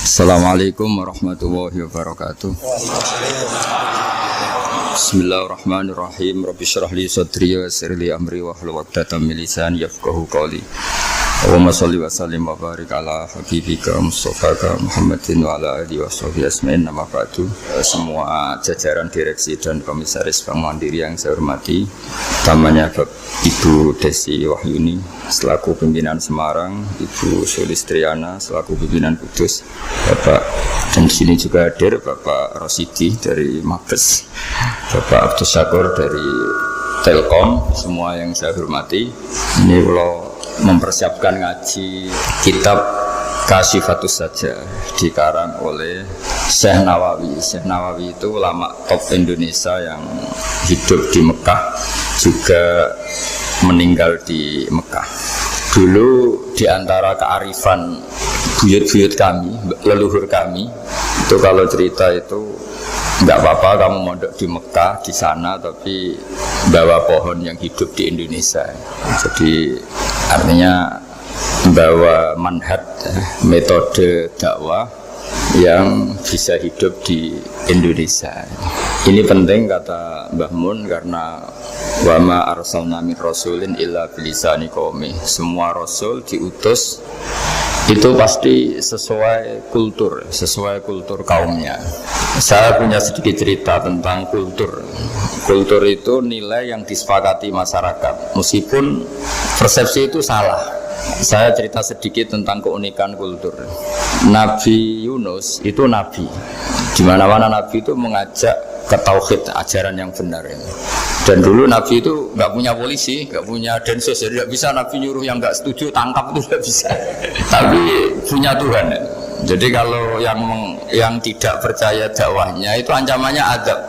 Assalamualaikum warahmatullahi wabarakatuh. Bismillahirrahmanirrahim. Rabbi shrah li sadri wa yassir li amri wahlul 'uqdatam min lisani yafqahu qawli. Allahumma shalli wa sallim wa barik ala habibika Mustafa Muhammadin wa ala alihi washabihi asma'in. Nama ba'du. Semua jajaran direksi dan komisaris Bank Mandiri yang saya hormati, utamanya Ibu Desi Wahyuni selaku pimpinan Semarang, Ibu Sulistriana selaku pimpinan Kudus, Bapak, dan di sini juga hadir Bapak Rosidi dari Mabes, Bapak Abdus Syakur dari Telkom, semua yang saya hormati. Ini kalau mempersiapkan ngaji kitab Kasyifatus Saja dikarang oleh Syekh Nawawi. Syekh Nawawi itu ulama top Indonesia yang hidup di Mekah, juga meninggal di Mekah. Dulu di antara kearifan buyut-buyut kami, leluhur kami, itu kalau cerita itu nggak apa-apa kamu mondok di Mekah di sana, tapi bawa pohon yang hidup di Indonesia. Jadi artinya bawa manhaj, metode dakwah yang bisa hidup di Indonesia. Ini penting kata Mbah Mun, karena wa ma arsalna min rasulin illa bilisani qaumi. Semua rasul diutus itu pasti sesuai kultur kaumnya. Saya punya sedikit cerita tentang kultur. Kultur itu nilai yang disepakati masyarakat, meskipun persepsi itu salah. Saya cerita sedikit tentang keunikan kultur. Nabi Yunus itu nabi. Di mana-mana nabi itu mengajak ke tauhid, ajaran yang benar ini. Dan dulu nabi itu nggak punya polisi, nggak punya densus, jadi nggak bisa nabi nyuruh yang nggak setuju tangkap, itu nggak bisa. Tapi punya Tuhan. Jadi kalau yang tidak percaya dakwahnya itu ancamannya adab.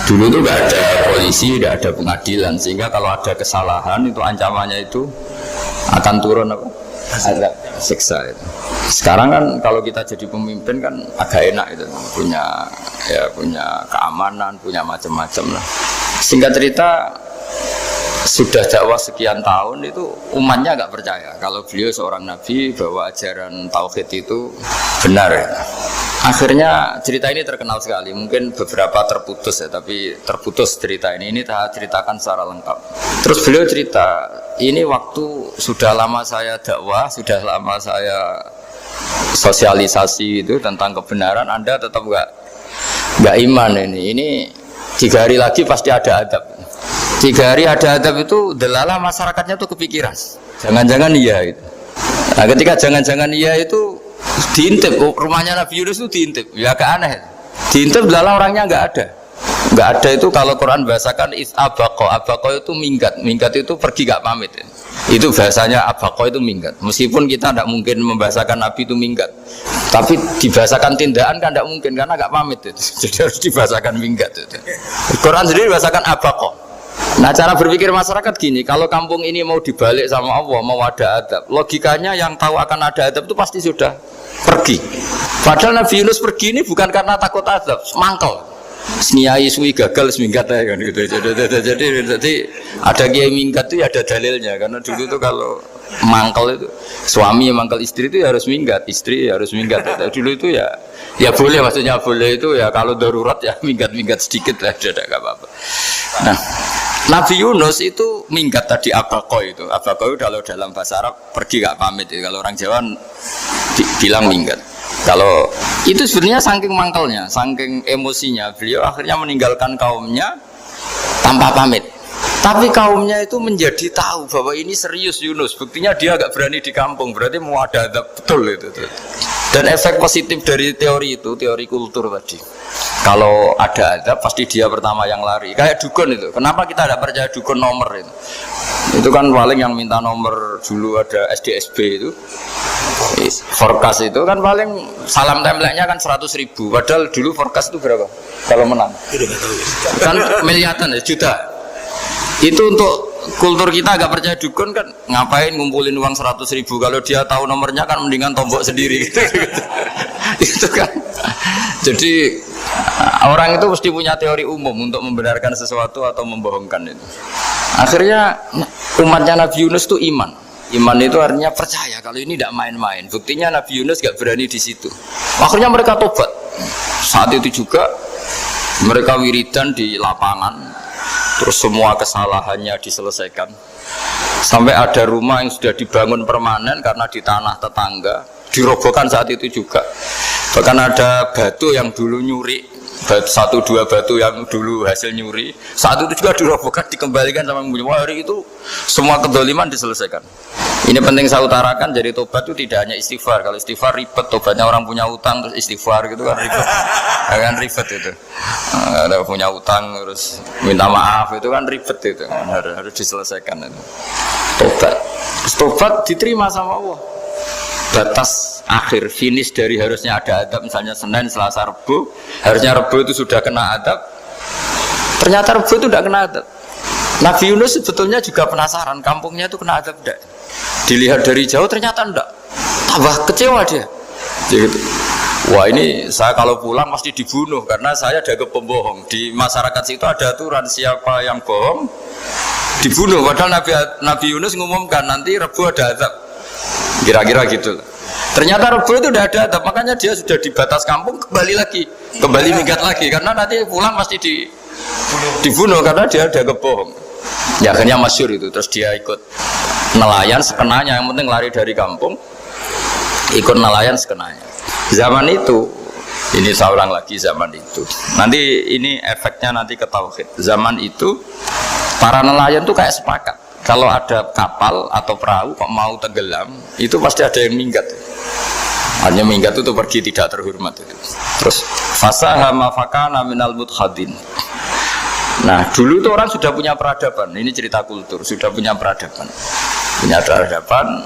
Dulu itu nggak ada polisi, nggak ada pengadilan, sehingga kalau ada kesalahan itu ancamannya itu akan turun apa? Adab, siksa itu. Sekarang kan kalau kita jadi pemimpin kan agak enak itu, punya keamanan, punya macam-macam lah. Singkat cerita, sudah dakwah sekian tahun itu umatnya nggak percaya kalau beliau seorang nabi, bahwa ajaran tauhid itu benar ya. Akhirnya cerita ini terkenal sekali, mungkin beberapa terputus ya, tapi terputus cerita ini saya ceritakan secara lengkap. Terus beliau cerita, ini waktu sudah lama saya dakwah, sudah lama saya sosialisasi itu tentang kebenaran, Anda tetap nggak iman ini 3 hari lagi pasti ada adab. 3 hari ada adab itu delalah masyarakatnya tuh kepikiran, jangan-jangan iya itu. Nah, ketika jangan-jangan iya itu diintip, rumahnya Nabi Yunus itu diintip, ya agak aneh. Diintip delalah orangnya nggak ada itu. Kalau Quran bahasakan abaqo itu minggat itu pergi nggak pamit ya. Itu bahasanya abaqo itu minggat. Meskipun kita tidak mungkin membahasakan Nabi itu minggat, tapi dibahasakan tindakan kan tidak mungkin karena nggak pamit itu. Jadi harus dibahasakan minggat itu. Quran sendiri bahasakan abaqo. Nah, cara berpikir masyarakat gini, kalau kampung ini mau dibalik sama Allah, mau ada adab, logikanya yang tahu akan ada adab itu pasti sudah pergi. Padahal Nabi Yunus pergi ini bukan karena takut adab, mangkel. Seniai suwi gagal seminggat ya kan gitu. Jadi ada kiai minggat itu ya ada dalilnya, karena dulu tuh kalau mangkel itu suami yang mangkel istri itu ya harus minggat, istri ya harus minggat. Dulu itu ya boleh, maksudnya boleh itu ya kalau darurat ya minggat sedikit lah, tidak apa-apa. Nah, Nabi Yunus itu minggat tadi abaqo itu kalau dalam bahasa Arab pergi gak pamit ya. Kalau orang Jawa bilang minggat. Kalau itu sebenarnya saking mangkelnya, saking emosinya, beliau akhirnya meninggalkan kaumnya tanpa pamit. Tapi kaumnya itu menjadi tahu bahwa ini serius Yunus. Buktinya dia agak berani di kampung, berarti mau ada adab betul itu. Dan efek positif dari teori itu, teori kultur tadi, kalau ada adab pasti dia pertama yang lari. Kayak dukun itu. Kenapa kita tidak percaya dukun nomor itu? Itu kan paling yang minta nomor dulu ada SDSB itu, forecast itu kan paling salam template-nya kan 100.000. Padahal dulu forecast itu berapa? Kalau menang kan miliaran ya, juta. Itu untuk kultur kita agak percaya dukun kan, ngapain ngumpulin uang 100.000? Kalau dia tahu nomornya kan mendingan tombok sendiri gitu. Itu kan. Jadi orang itu mesti punya teori umum untuk membenarkan sesuatu atau membohongkan itu. Akhirnya umatnya Nabi Yunus itu iman. Iman itu artinya percaya kalau ini tidak main-main. Buktinya Nabi Yunus gak berani di situ. Akhirnya mereka tobat. Saat itu juga mereka wiridan di lapangan. Terus semua kesalahannya diselesaikan. Sampai ada rumah yang sudah dibangun permanen karena di tanah tetangga dirobohkan saat itu juga. Bahkan ada batu yang dulu nyuri. 1-2 batu yang dulu hasil nyuri saat itu juga dirobohkan, dikembalikan sama penghuni. Hari itu semua kedoliman diselesaikan. Ini penting saya utarakan, jadi tobat itu tidak hanya istighfar. Kalau istighfar ribet, tobatnya orang punya utang terus istighfar gitu kan ribet. Kan ribet itu. Ada punya utang terus minta maaf itu kan ribet itu. Harus diselesaikan itu. Tobat diterima sama Allah. Batas akhir finish dari harusnya ada adab misalnya Senin, Selasa, Rabu, harusnya Rabu itu sudah kena adab, ternyata Rabu itu tidak kena adab. Nabi Yunus sebetulnya juga penasaran kampungnya itu kena adab tidak, dilihat dari jauh ternyata tidak, tambah kecewa dia. Jadi, wah ini saya kalau pulang pasti dibunuh karena saya dianggap pembohong. Di masyarakat situ ada aturan siapa yang bohong dibunuh, padahal Nabi Yunus ngumumkan nanti Rabu ada adab. Kira-kira gitu. Ternyata Rabu itu udah ada, makanya dia sudah di batas kampung kembali minggat lagi karena nanti pulang pasti dibunuh karena dia bohong. Ya akhirnya masyhur itu, terus dia ikut nelayan sekenanya, yang penting lari dari kampung, ikut nelayan sekenanya. Zaman itu, ini saya ulang lagi zaman itu. Nanti ini efeknya nanti ke tauhid. Zaman itu para nelayan tuh kayak sepakat. Kalau ada kapal atau perahu kok mau tenggelam, itu pasti ada yang minggat. Hanya minggat itu pergi tidak terhormat itu. Terus fasahama fakana minal mudkhadin. Nah, dulu itu orang sudah punya peradaban. Ini cerita kultur, sudah punya peradaban. Punya peradaban.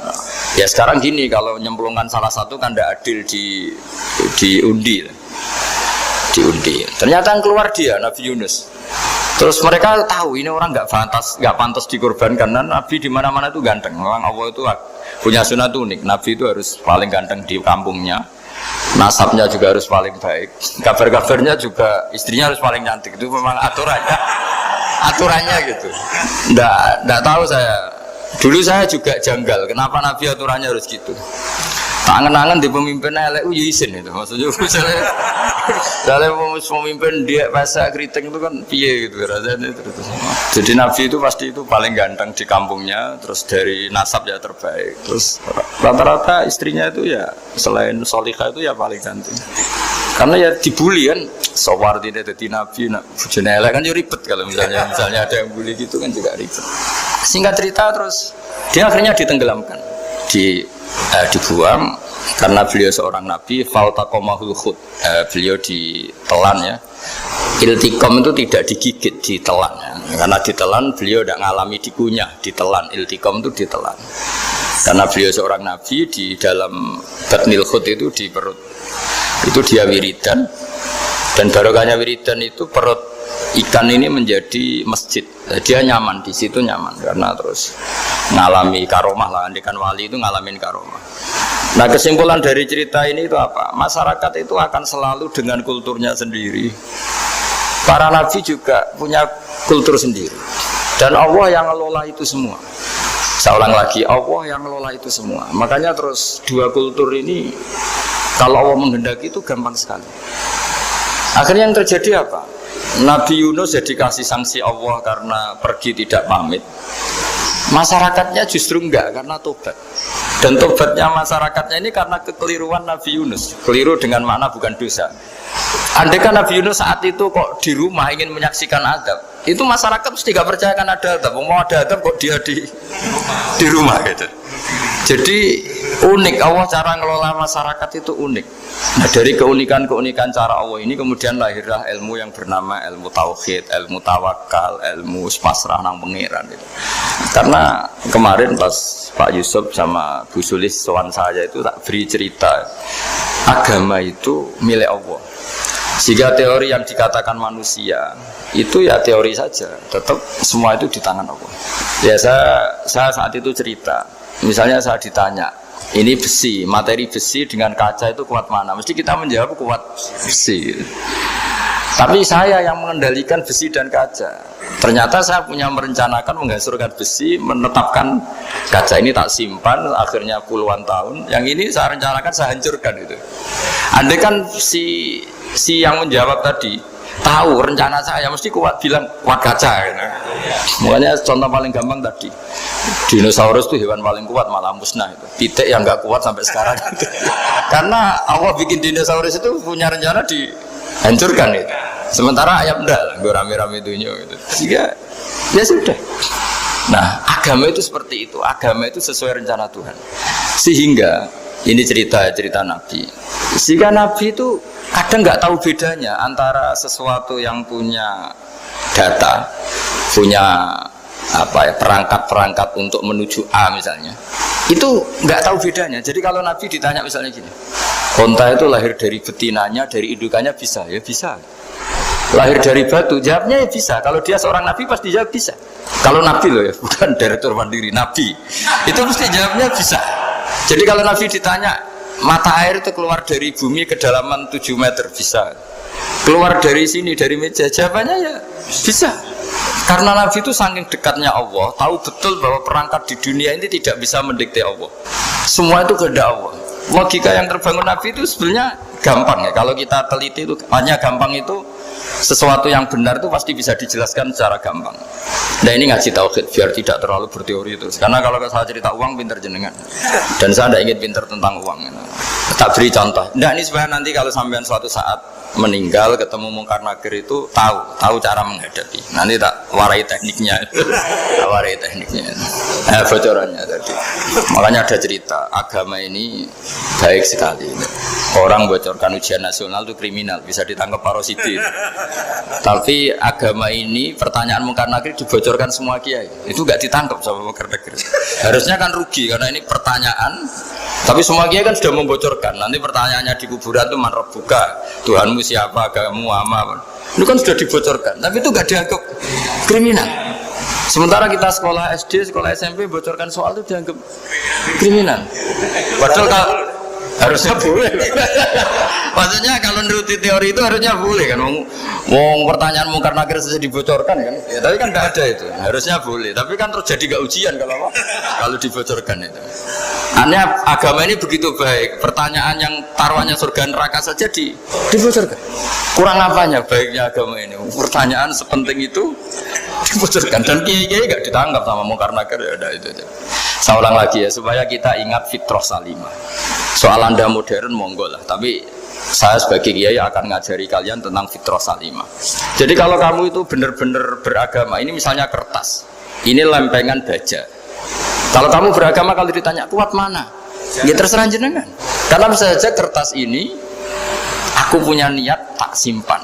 Ya sekarang gini, kalau nyemplungkan salah satu kan tidak adil diundi. Ternyata yang keluar dia Nabi Yunus. Terus mereka tahu ini orang nggak pantas dikorbankan. Dan Nabi di mana-mana itu ganteng. Memang Allah itu punya sunat unik. Nabi itu harus paling ganteng di kampungnya. Nasabnya juga harus paling baik. Kabar-kabarnya juga istrinya harus paling cantik. Itu memang aturannya gitu. Nggak tahu saya. Dulu saya juga janggal. Kenapa Nabi aturannya harus gitu? Tangan-tangan di pemimpin LU izin itu, maksudnya misalnya pemimpin dia bahasa keriting itu kan piye gitu rasanya itu. Jadi Nabi itu pasti itu paling ganteng di kampungnya, terus dari nasab ya terbaik, terus rata-rata istrinya itu ya selain solihah itu ya paling cantik. Karena ya dibully kan, sewar tidak jadi Nabi, bujone elek kan ya ribet kalau misalnya ada yang bully gitu kan juga ribet. Singkat cerita terus dia akhirnya ditenggelamkan, dibuang karena beliau seorang nabi. Faltaqamahul khut, beliau ditelan ya. Iltiqam itu tidak digigit, ditelan ya. Karena ditelan beliau tidak ngalami dikunyah, ditelan. Iltiqam itu ditelan. Karena beliau seorang nabi, di dalam batnil khut itu di perut itu dia wiridan, dan barokahnya wiridan itu perut ikan ini menjadi masjid. Dia nyaman di situ, nyaman karena terus ngalami karomah lah. Andikan wali itu ngalamin karomah. Nah, kesimpulan dari cerita ini itu apa? Masyarakat itu akan selalu dengan kulturnya sendiri. Para nabi juga punya kultur sendiri. Dan Allah yang ngelola itu semua. Saya ulang lagi, Allah yang ngelola itu semua. Makanya terus dua kultur ini kalau Allah menghendaki itu gampang sekali. Akhirnya yang terjadi apa? Nabi Yunus jadi kasih sanksi Allah karena pergi tidak pamit. Masyarakatnya justru enggak, karena tobat. Dan tobatnya masyarakatnya ini karena kekeliruan Nabi Yunus. Keliru dengan makna bukan dosa. Andai kan Nabi Yunus saat itu kok di rumah ingin menyaksikan adab, itu masyarakat mesti gak percaya kan ada adab. Mau ada adab kok dia di rumah gitu. Jadi unik, Allah cara ngelola masyarakat itu unik. Nah, dari keunikan cara Allah ini kemudian lahirlah ilmu yang bernama ilmu tauhid, ilmu tawakal, ilmu pasrah nang pangeran itu. Karena kemarin pas Pak Yusuf sama Bu Sulis sowan saya itu tak beri cerita, agama itu milik Allah. Sehingga teori yang dikatakan manusia itu ya teori saja, tetap semua itu di tangan Allah. Ya saya saat itu cerita, misalnya saya ditanya, ini besi, materi besi dengan kaca itu kuat mana? Mesti kita menjawab kuat besi. Tapi saya yang mengendalikan besi dan kaca. Ternyata saya punya merencanakan menghancurkan besi, menetapkan kaca ini tak simpan, akhirnya puluhan tahun. Yang ini saya rencanakan saya hancurkan itu. Andai kan si yang menjawab tadi tahu rencana saya mesti kuat bilang kuat kaca. Gitu. Makanya contoh paling gampang tadi, dinosaurus itu hewan paling kuat malah musnah itu. Pitik yang nggak kuat sampai sekarang. Gitu. Karena Allah bikin dinosaurus itu punya rencana dihancurkan itu. Sementara ayam enggak lah, gue rame-rame dunia gitu. Sehingga ya sudah. Nah, agama itu seperti itu. Agama itu sesuai rencana Tuhan. Sehingga ini cerita Nabi. Sehingga Nabi itu kadang nggak tahu bedanya antara sesuatu yang punya data, punya perangkat-perangkat untuk menuju A misalnya. Itu nggak tahu bedanya. Jadi kalau Nabi ditanya misalnya gini, onta itu lahir dari betinanya, dari indukannya bisa, ya bisa. Lahir dari batu, jawabnya ya bisa. Kalau dia seorang nabi pasti jawab bisa. Kalau nabi loh ya, bukan direktur mandiri, nabi. Itu mesti jawabnya bisa. Jadi kalau nabi ditanya, mata air itu keluar dari bumi kedalaman 7 meter, bisa. Keluar dari sini, dari meja, jawabannya ya bisa. Karena nabi itu saking dekatnya Allah, tahu betul bahwa perangkat di dunia ini tidak bisa mendikte Allah. Semua itu kehendak Allah. Logika yang terbangun nabi itu sebenarnya gampang ya. Kalau kita teliti itu hanya gampang itu, sesuatu yang benar itu pasti bisa dijelaskan secara gampang. Nah ini ngaji tauhid biar tidak terlalu berteori terus. Karena kalau saya cerita uang pinter jenengan, dan saya tidak ingin pinter tentang uang. Tak beri contoh. Nah ini sebenarnya nanti kalau sampean suatu saat meninggal ketemu mungkar nakir itu tahu cara menghadapi. Nanti tak warai tekniknya, bocorannya tadi. Makanya ada cerita agama ini baik sekali. Orang bocorkan ujian nasional itu kriminal, bisa ditangkap parositi. Tapi agama ini pertanyaan mungkar nakir dibocorkan semua kiai, itu nggak ditangkap sama mungkar nakir. Harusnya kan rugi karena ini pertanyaan. Tapi semua kiai kan sudah membocorkan. Nanti pertanyaannya di kuburan itu man rabbuka, Tuhanmu siapa, agamamu apa. Itu kan sudah dibocorkan. Tapi itu nggak dianggap kriminal. Sementara kita sekolah SD, sekolah SMP bocorkan soal itu dianggap kriminal. Padahal kalau harusnya boleh. Maksudnya kalau menuruti teori itu harusnya boleh kan. Mau pertanyaan mungkar nakir saja dibocorkan kan. Ya, tapi kan nggak ada itu. Harusnya boleh. Tapi kan terjadi nggak ujian kalau dibocorkan itu. Aneh agama ini begitu baik. Pertanyaan yang taruhannya surga neraka saja dibocorkan. Kurang apanya baiknya agama ini? Pertanyaan sepenting itu dibocorkan dan kiai-kiai nggak ditangkap sama mungkar nakir ya ada itu. Saya ulang lagi ya supaya kita ingat fitrah salimah. Soal Anda modern monggo lah, tapi saya sebagai kiai akan ngajari kalian tentang fitrah salimah. Jadi kalau kamu itu benar-benar beragama, ini misalnya kertas, ini lempengan baja. Kalau kamu beragama kalau ditanya kuat mana, ya terserah jenengan. Karena bisa saja kertas ini aku punya niat tak simpan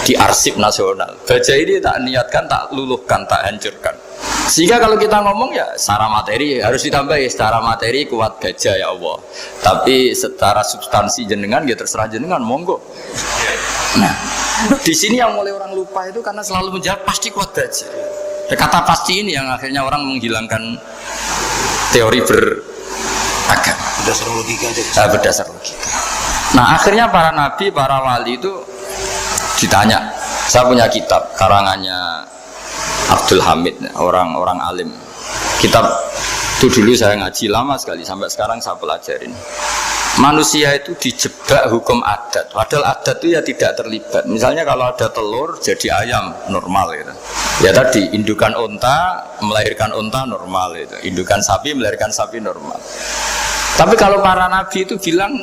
di arsip nasional. Baja ini tak niatkan, tak luluhkan, tak hancurkan. Sehingga kalau kita ngomong ya secara materi harus ditambah ya, secara materi kuat baja ya Allah. Tapi secara substansi jenengan ya terserah jenengan monggo. Nah, di sini yang mulai orang lupa itu karena selalu menjawab pasti kuat baja. Kata pasti ini yang akhirnya orang menghilangkan teori beragama. Berdasar logika aja. Berdasar logika. Nah akhirnya para nabi, para wali itu ditanya. Saya punya kitab karangannya Abdul Hamid, orang alim. Kitab itu dulu saya ngaji lama sekali, sampai sekarang saya pelajarin. Manusia itu dijebak hukum adat, padahal adat itu ya tidak terlibat. Misalnya kalau ada telur jadi ayam normal gitu. Ya tadi indukan unta melahirkan unta normal itu, indukan sapi melahirkan sapi normal. Tapi kalau para nabi itu bilang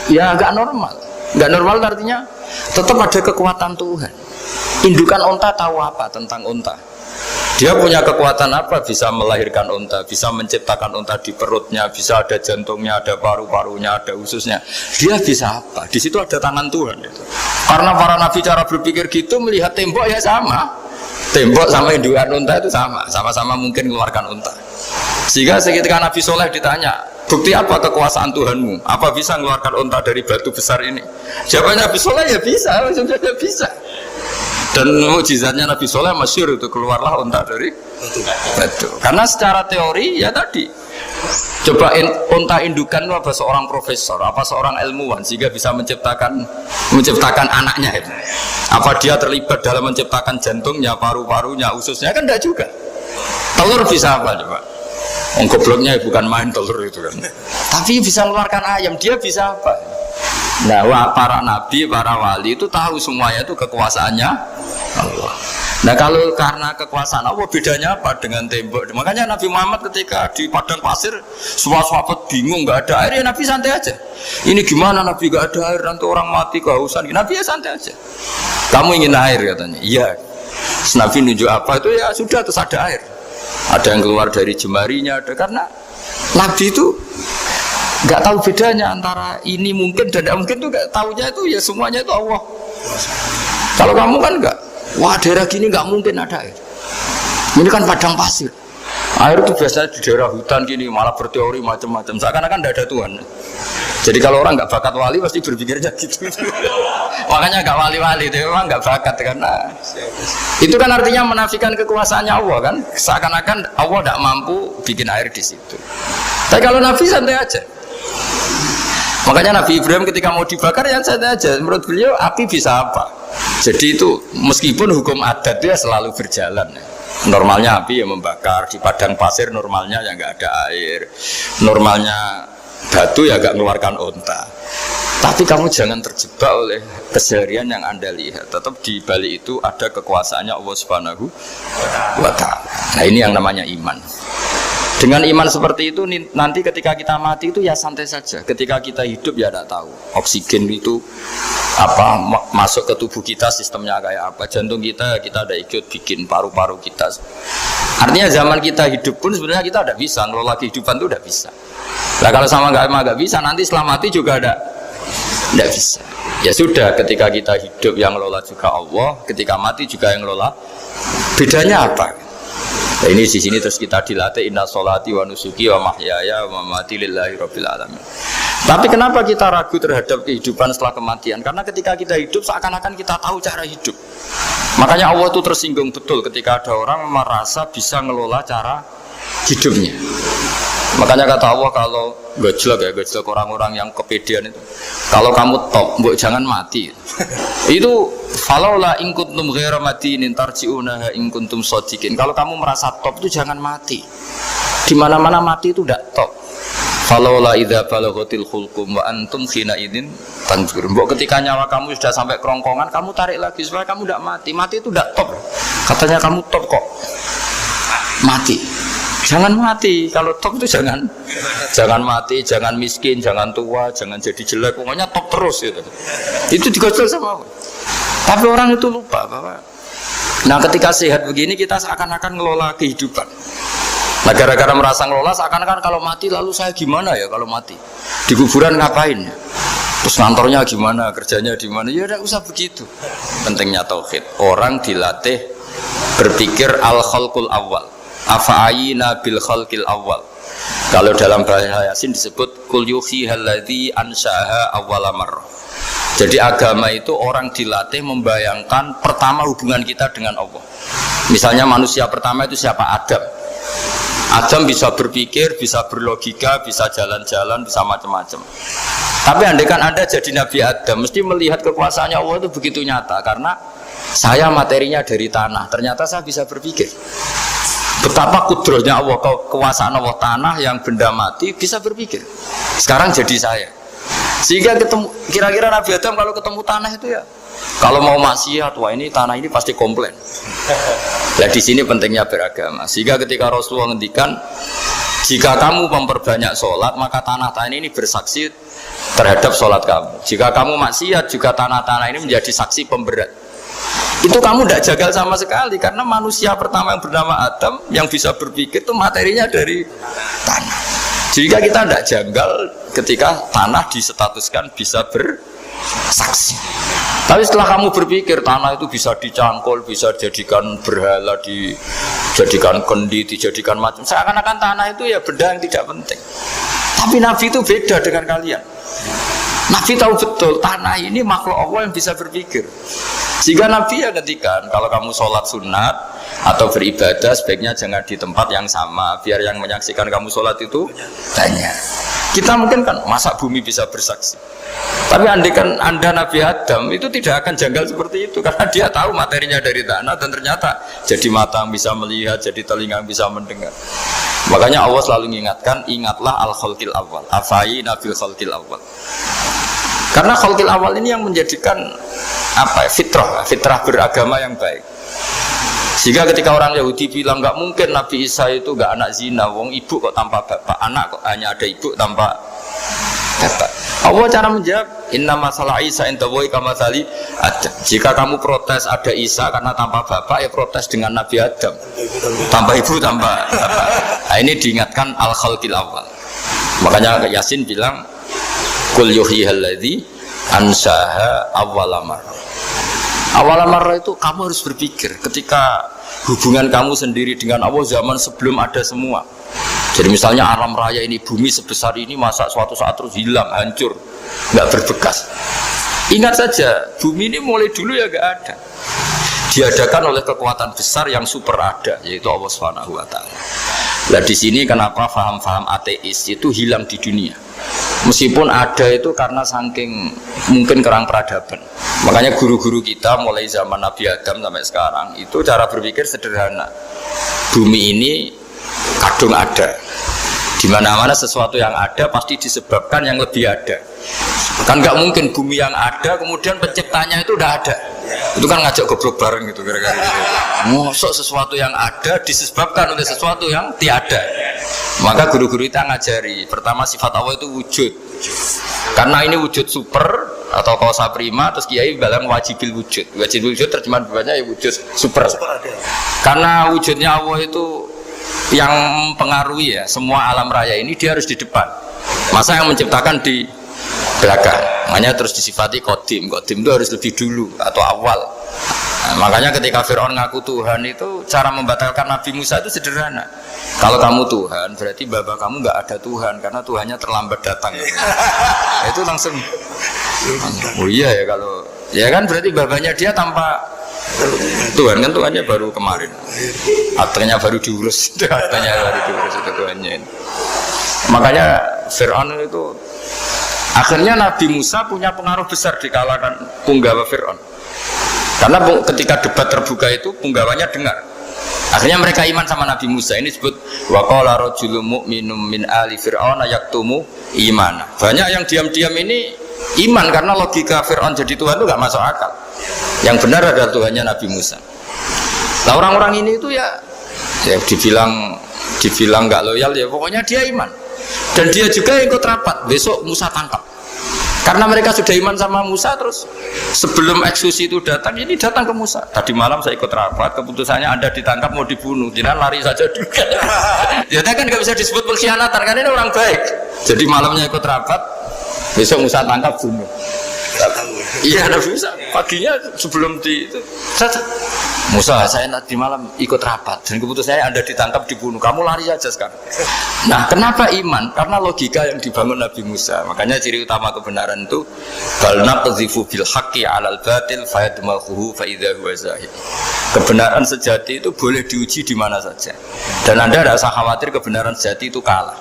ya nggak normal. Nggak normal artinya tetap ada kekuatan Tuhan. Indukan unta tahu apa tentang unta? Dia punya kekuatan apa? Bisa melahirkan unta, bisa menciptakan unta di perutnya, bisa ada jantungnya, ada paru-parunya, ada ususnya. Dia bisa apa? Di situ ada tangan Tuhan. Itu. Karena para nabi cara berpikir gitu melihat tembok ya sama. Tembok sama indukan unta itu sama-sama mungkin mengeluarkan unta. Sehingga ketika Nabi Soleh ditanya, bukti apa kekuasaan Tuhanmu? Apa bisa mengeluarkan unta dari batu besar ini? Jawabannya Nabi Soleh ya bisa, sebenarnya bisa. Dan mukjizatnya Nabi Soleh masyhur itu keluarlah unta dari batu. Karena secara teori ya tadi Coba unta indukan itu apa seorang profesor, apa seorang ilmuwan sehingga bisa menciptakan anaknya itu? Apa dia terlibat dalam menciptakan jantungnya, paru-parunya, ususnya? Kan enggak juga. Telur bisa apa coba? Gobloknya bukan main telur itu kan. Tapi bisa mengeluarkan ayam, dia bisa apa? Nah, para nabi, para wali itu tahu semuanya itu kekuasaannya Allah. Nah, kalau karena kekuasaan Allah bedanya apa dengan tembok? Makanya Nabi Muhammad ketika di padang pasir semua sahabat bingung nggak ada air, ya Nabi santai aja. Ini gimana Nabi nggak ada air, nanti orang mati kehausan. Nabi ya santai aja. Kamu ingin air katanya? Iya. Nabi nunjuk apa itu ya sudah terus ada air. Ada yang keluar dari jemarinya, ada karena Nabi itu nggak tahu bedanya antara ini mungkin dan tidak mungkin, tuh nggak tahunya itu ya semuanya itu Allah. Kalau kamu kan nggak, wah daerah gini nggak mungkin ada air. Ini kan padang pasir. Air itu biasanya di daerah hutan gini malah berteori macam-macam. Seakan-akan tidak ada Tuhan. Jadi kalau orang nggak bakat wali pasti berpikirnya gitu. Makanya nggak wali-wali itu memang nggak bakat karena itu kan artinya menafikan kekuasaannya Allah kan. Seakan-akan Allah tidak mampu bikin air di situ. Tapi kalau Nabi santai aja. Makanya Nabi Ibrahim ketika mau dibakar ya santai aja. Menurut beliau api bisa apa? Jadi itu meskipun hukum adat dia selalu berjalan. Normalnya api ya membakar di padang pasir, normalnya ya nggak ada air. Normalnya batu ya nggak mengeluarkan unta. Tapi kamu jangan terjebak oleh keseharian yang Anda lihat. Tetap di balik itu ada kekuasaannya Allah Subhanahu wa Ta'ala. Nah, ini yang namanya iman. Dengan iman seperti itu nanti ketika kita mati itu ya santai saja. Ketika kita hidup ya tidak tahu oksigen itu apa masuk ke tubuh kita sistemnya kayak apa, jantung kita ada ikut bikin, paru-paru kita. Artinya zaman kita hidup pun sebenarnya kita tidak bisa ngelola kehidupan itu, tidak bisa. Nah kalau sama nggak bisa nanti setelah mati juga tidak bisa. Ya sudah, ketika kita hidup yang ngelola juga Allah, ketika mati juga yang ngelola. Bedanya apa? Nah, ini di sini terus kita dilatih inna sholati wa nusuki wa mahyaya wa mamati lillahi rabbil alamin. Tapi kenapa kita ragu terhadap kehidupan setelah kematian? Karena ketika kita hidup seakan-akan kita tahu cara hidup. Makanya Allah itu tersinggung betul ketika ada orang merasa bisa ngelola cara hidupnya. Makanya kata Allah kalau gojlok orang-orang yang kepedean itu, kalau kamu top, mbok jangan mati. Itu falaula in kuntum ghaira madinin tarji'unaha in kuntum shadiqin. Kalau kamu merasa top itu jangan mati. Di mana-mana mati itu tidak top. Falaula idza balaghatil khulqum wa antum khina idzin tanzurun. Mbok ketika nyawa kamu sudah sampai kerongkongan, kamu tarik lagi supaya kamu tidak mati. Mati itu tidak top. Katanya kamu top kok. Mati. Jangan mati, kalau top itu jangan mati, jangan miskin, jangan tua, jangan jadi jelek, pokoknya top terus gitu. Itu digosel sama Allah. Tapi orang itu lupa bahwa, nah ketika sehat begini kita seakan-akan ngelola kehidupan. Nah gara-gara merasa ngelola seakan-akan kalau mati lalu saya gimana ya kalau mati? Di kuburan ngapain ya? Terus kantornya gimana, kerjanya di mana? Ya tidak usah begitu. Pentingnya tauhid. Orang dilatih berpikir al-khalqul awal. Afa'ayina bil khalqil awal. Kalau dalam bahasa Yasin disebut kul yuhihal ladzi anshaha awwala marrah. Jadi agama itu orang dilatih membayangkan pertama hubungan kita dengan Allah. Misalnya manusia pertama itu siapa? Adam. Adam bisa berpikir, bisa berlogika, bisa jalan-jalan, bisa macam-macam. Tapi andaikan Anda jadi Nabi Adam, mesti melihat kekuasaannya Allah itu begitu nyata. Karena saya materinya dari tanah, ternyata saya bisa berpikir. Betapa kudrohnya Allah, kekuasaan Allah, tanah yang benda mati bisa berpikir. Sekarang jadi saya. Sehingga ketemu, kira-kira Nabi Adam kalau ketemu tanah itu ya, kalau mau maksiat, wah ini tanah ini pasti komplain. Nah di sini pentingnya beragama. Sehingga ketika Rasulullah ngendikan, jika kamu memperbanyak sholat, maka tanah-tanah ini bersaksi terhadap sholat kamu. Jika kamu maksiat, juga tanah-tanah ini menjadi saksi pemberat. Itu kamu tidak jagal sama sekali, karena manusia pertama yang bernama Adam yang bisa berpikir itu materinya dari tanah. Jika kita tidak janggal ketika tanah disetatuskan bisa bersaksi. Tapi setelah kamu berpikir tanah itu bisa dicangkul, bisa dijadikan berhala, dijadikan kendi, dijadikan macam, seakan-akan tanah itu ya benda yang tidak penting. Tapi Nabi itu beda dengan kalian. Nabi tahu betul tanah ini makhluk Allah yang bisa berpikir. Sehingga Nabi ya ketika kalau kamu sholat sunat atau beribadah sebaiknya jangan di tempat yang sama, biar yang menyaksikan kamu sholat itu banyak. Kita mungkin kan masa bumi bisa bersaksi, tapi andai kan Anda Nabi Adam itu tidak akan janggal seperti itu, karena dia tahu materinya dari tanah dan ternyata jadi mata yang bisa melihat, jadi telinga yang bisa mendengar. Makanya Allah selalu mengingatkan, ingatlah al-khalqil awal, afai nabil khalqil awal. Karena khalqil awal ini yang menjadikan apa? Fitrah beragama yang baik. Sehingga ketika orang Yahudi bilang nggak mungkin Nabi Isa itu nggak anak zina, wong ibu kok tanpa bapak, anak kok hanya ada ibu tanpa bapak. Allah cara menjawab, inna masalah Isa indawohi kamasali ada. Jika kamu protes ada Isa karena tanpa bapak, ya protes dengan Nabi Adam, tanpa ibu tanpa bapak. Nah, ini diingatkan al-khalqil awal. Makanya Yasin bilang, Qul yuhyihalladzi ansaha awwalamar. Awwalamar itu kamu harus berpikir ketika hubungan kamu sendiri dengan Allah zaman sebelum ada semua. Jadi misalnya alam raya ini, bumi sebesar ini, masa suatu saat terus hilang, hancur, nggak berbekas. Ingat saja, bumi ini mulai dulu ya nggak ada. Diadakan oleh kekuatan besar yang super ada, yaitu Allah Subhanahu wa Ta'ala. Nah di sini kenapa faham-faham ateis itu hilang di dunia? Meskipun ada itu karena saking mungkin kurang peradaban. Makanya guru-guru kita mulai zaman Nabi Adam sampai sekarang itu cara berpikir sederhana. Bumi ini kadung ada. Di mana-mana sesuatu yang ada pasti disebabkan yang lebih ada. Kan nggak mungkin bumi yang ada kemudian penciptanya itu udah ada. Itu kan ngajak goblok bareng gitu kira-kira gitu. Mosok sesuatu yang ada disebabkan oleh sesuatu yang tiada. Maka guru-guru kita ngajari pertama sifat Allah itu wujud. Karena ini wujud super atau kausa prima, terus kiai bilang wajibil wujud. Wajibil wujud terjemahan bawahnya ya wujud super. Karena wujudnya Allah itu yang mempengaruhi ya semua alam raya ini, dia harus di depan. Masa yang menciptakan di belakang. Makanya terus disifati kodim. Kodim itu harus lebih dulu atau awal. Nah, makanya ketika Fir'aun ngaku Tuhan itu cara membatalkan Nabi Musa itu sederhana. Kalau kamu Tuhan berarti bapak kamu nggak ada Tuhan karena Tuhannya terlambat datang. Nah, itu langsung oh iya ya, kalau ya kan berarti bapaknya dia tanpa Tuhan, kan Tuhannya baru kemarin, atenya baru diurus, atenya baru diurus itu Tuhannya. Makanya Fir'aun itu akhirnya Nabi Musa punya pengaruh besar di kalangan punggawa Fir'aun. Karena ketika debat terbuka itu punggawanya dengar. Akhirnya mereka iman sama Nabi Musa. Ini disebut wa qala rajulun mu'minun min ali fir'auna yaktumu imana. Banyak yang diam-diam ini iman karena logika Fir'aun jadi Tuhan itu gak masuk akal. Yang benar adalah Tuhannya Nabi Musa. Nah orang-orang ini itu ya dibilang gak loyal ya pokoknya dia iman. Dan dia juga ikut rapat. Besok Musa tangkap. Karena mereka sudah iman sama Musa, terus sebelum eksekusi itu datang, ini datang ke Musa. Tadi malam saya ikut rapat, keputusannya Anda ditangkap mau dibunuh, jangan lari saja juga. Ya kan nggak bisa disebut pengkhianatan, kan ini orang baik. Jadi malamnya ikut rapat, besok Musa tangkap bunuh. Iya, Nabi Musa paginya sebelum di itu, Musa saya nanti malam ikut rapat dan keputusannya Anda ditangkap dibunuh, kamu lari aja sekarang. Nah kenapa iman? Karena logika yang dibangun Nabi Musa. Makanya ciri utama kebenaran itu bal naqdhifu bil haqqi 'alal batil fayadmaghuhu fa idza huwa zahid. Kebenaran sejati itu boleh diuji di mana saja. Dan Anda tidak usah khawatir kebenaran sejati itu kalah.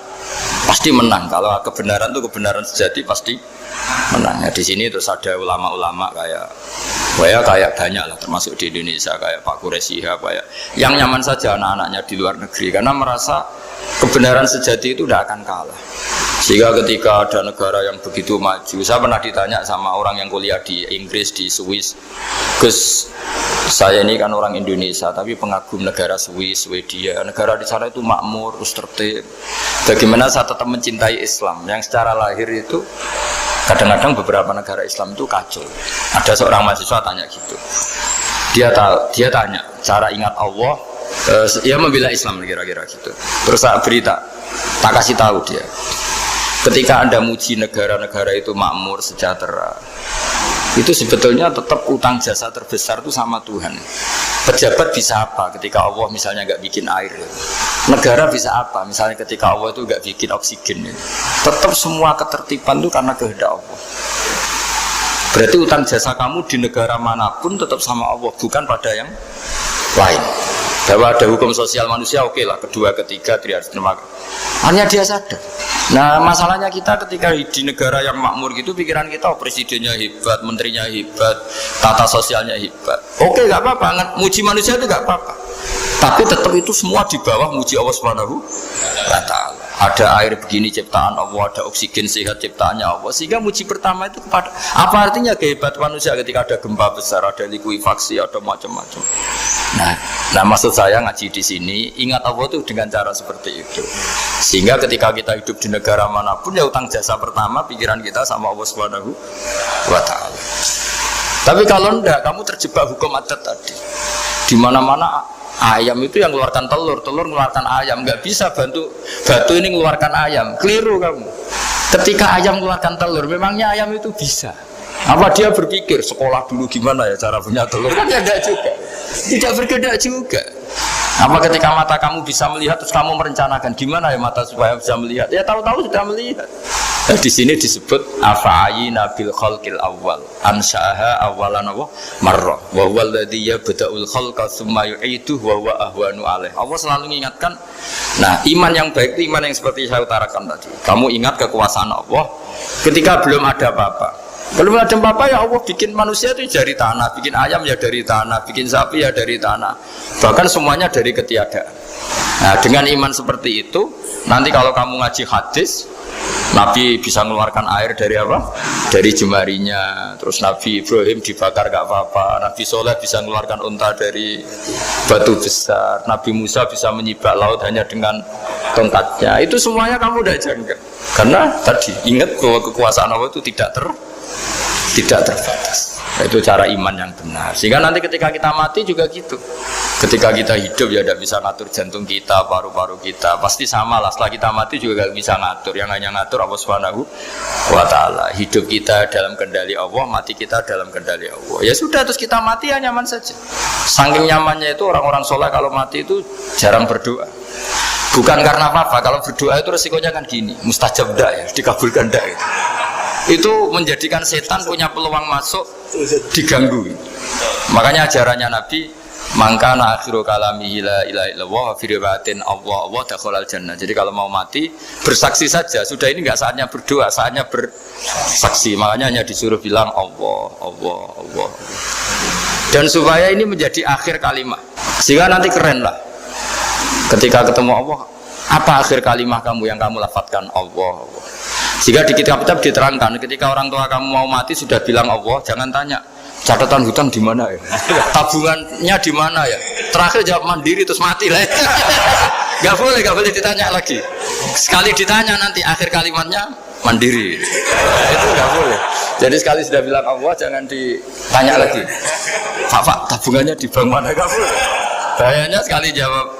Pasti menang. Kalau kebenaran itu kebenaran sejati pasti menang. Ya, di sini terus ada ulama-ulama kayak banyak lah, termasuk di Indonesia kayak Pak Quraisy, kayak yang nyaman saja anak-anaknya di luar negeri karena merasa kebenaran sejati itu tidak akan kalah. Sehingga ketika ada negara yang begitu maju, saya pernah ditanya sama orang yang kuliah di Inggris, di Swiss, Gus, saya ini kan orang Indonesia tapi pengagum negara Swiss, Swedia, negara di sana itu makmur, terus tertib. Bagaimana saya tetap mencintai Islam yang secara lahir itu kadang-kadang beberapa negara Islam itu kacau. Ada seorang mahasiswa tanya gitu, dia tanya cara ingat Allah, dia membela Islam kira-kira gitu. Terus saya berita, tak kasih tahu dia, ketika Anda muji negara-negara itu makmur, sejahtera, itu sebetulnya tetap utang jasa terbesar itu sama Tuhan. Pejabat bisa apa ketika Allah misalnya nggak bikin air? Negara bisa apa misalnya ketika Allah itu nggak bikin oksigen? Tetap semua ketertiban itu karena kehendak Allah. Berarti utang jasa kamu di negara manapun tetap sama Allah, bukan pada yang lain. Bahwa ada hukum sosial manusia, oke lah, kedua, ketiga, dia harus terima. Hanya dia sadar. Nah, masalahnya kita ketika di negara yang makmur gitu, pikiran kita, oh, presidennya hebat, menterinya hebat, tata sosialnya hebat. Oke, gak apa-apa, muji manusia itu gak apa-apa. Tapi tetap itu semua di bawah muji Allah Subhanahu wa Ta'ala. Ada air begini ciptaan Allah, ada oksigen sehat ciptaannya Allah. Sehingga muji pertama itu kepada apa artinya kehebatan manusia ketika ada gempa besar, ada likuifaksi, ada macam-macam. Nah, maksud saya ngaji di sini ingat Allah itu dengan cara seperti itu. Sehingga ketika kita hidup di negara manapun ya utang jasa pertama pikiran kita sama Allah Subhanahu wa Ta'ala. Tapi kalau enggak, kamu terjebak hukum adat tadi. Di mana-mana ayam itu yang mengeluarkan telur, telur mengeluarkan ayam. Nggak bisa batu ini mengeluarkan ayam. Keliru kamu. Ketika ayam mengeluarkan telur, memangnya ayam itu bisa? Apa dia berpikir sekolah dulu gimana ya cara punya telur? Kan tidak juga. Tidak bergerak juga. Apa ketika mata kamu bisa melihat terus kamu merencanakan gimana ya mata supaya bisa melihat? Ya tahu-tahu sudah melihat. Nah, di sini disebut afa'ayina bil khalqil awwal ansa'aha awalan marrah wa huwa alladhi yabda'ul khalqa tsumma yu'iduhu wa huwa ahwanu alaih. Allah selalu mengingatkan. Nah, iman yang baik itu iman yang seperti saya utarakan tadi. Kamu ingat kekuasaan Allah ketika belum ada apa-apa. Belum ada apa-apa ya Allah bikin manusia itu dari tanah, bikin ayam ya dari tanah, bikin sapi ya dari tanah. Bahkan semuanya dari ketiadaan. Nah, dengan iman seperti itu, nanti kalau kamu ngaji hadis, Nabi bisa mengeluarkan air dari apa? Dari jemarinya. Terus Nabi Ibrahim dibakar gak apa-apa. Nabi Soleh bisa mengeluarkan unta dari batu besar. Nabi Musa bisa menyibak laut hanya dengan tongkatnya. Itu semuanya kamu udah jangka. Karena tadi ingat bahwa kekuasaan Allah itu tidak terbatas. Nah, itu cara iman yang benar. Sehingga nanti ketika kita mati juga gitu. Ketika kita hidup ya tidak bisa ngatur jantung kita, paru-paru kita. Pasti sama lah. Setelah kita mati juga gak bisa ngatur. Yang hanya ngatur Allah Subhanahu wa Ta'ala. Hidup kita dalam kendali Allah, mati kita dalam kendali Allah. Ya sudah, terus kita mati ya nyaman saja. Saking nyamannya itu orang-orang soleh kalau mati itu jarang berdoa. Bukan karena apa-apa. Kalau berdoa itu resikonya kan gini, mustajab dak ya, dikabulkan dak gitu. Itu menjadikan setan punya peluang masuk diganggu. Makanya ajarannya Nabi mangkana akhiru kalamihi la ilaha illallah wa fi riwayatin Allah dakhalal jannah. Jadi kalau mau mati bersaksi saja. Sudah ini enggak saatnya berdoa, saatnya bersaksi. Makanya hanya disuruh bilang Allah. Dan supaya ini menjadi akhir kalimat. Sehingga nanti keren lah. Ketika ketemu Allah, apa akhir kalimat kamu yang kamu lafadzkan Allah. Jika di kitab-kitab diterangkan, ketika orang tua kamu mau mati sudah bilang Allah, jangan tanya catatan hutang di mana ya, tabungannya di mana ya. Terakhir jawab mandiri terus mati lah. Gak boleh ditanya lagi. Sekali ditanya nanti akhir kalimatnya mandiri. Itu gak boleh. Jadi sekali sudah bilang Allah jangan ditanya lagi. Pak, tabungannya di bank mana? Gak boleh. Bahayanya sekali jawab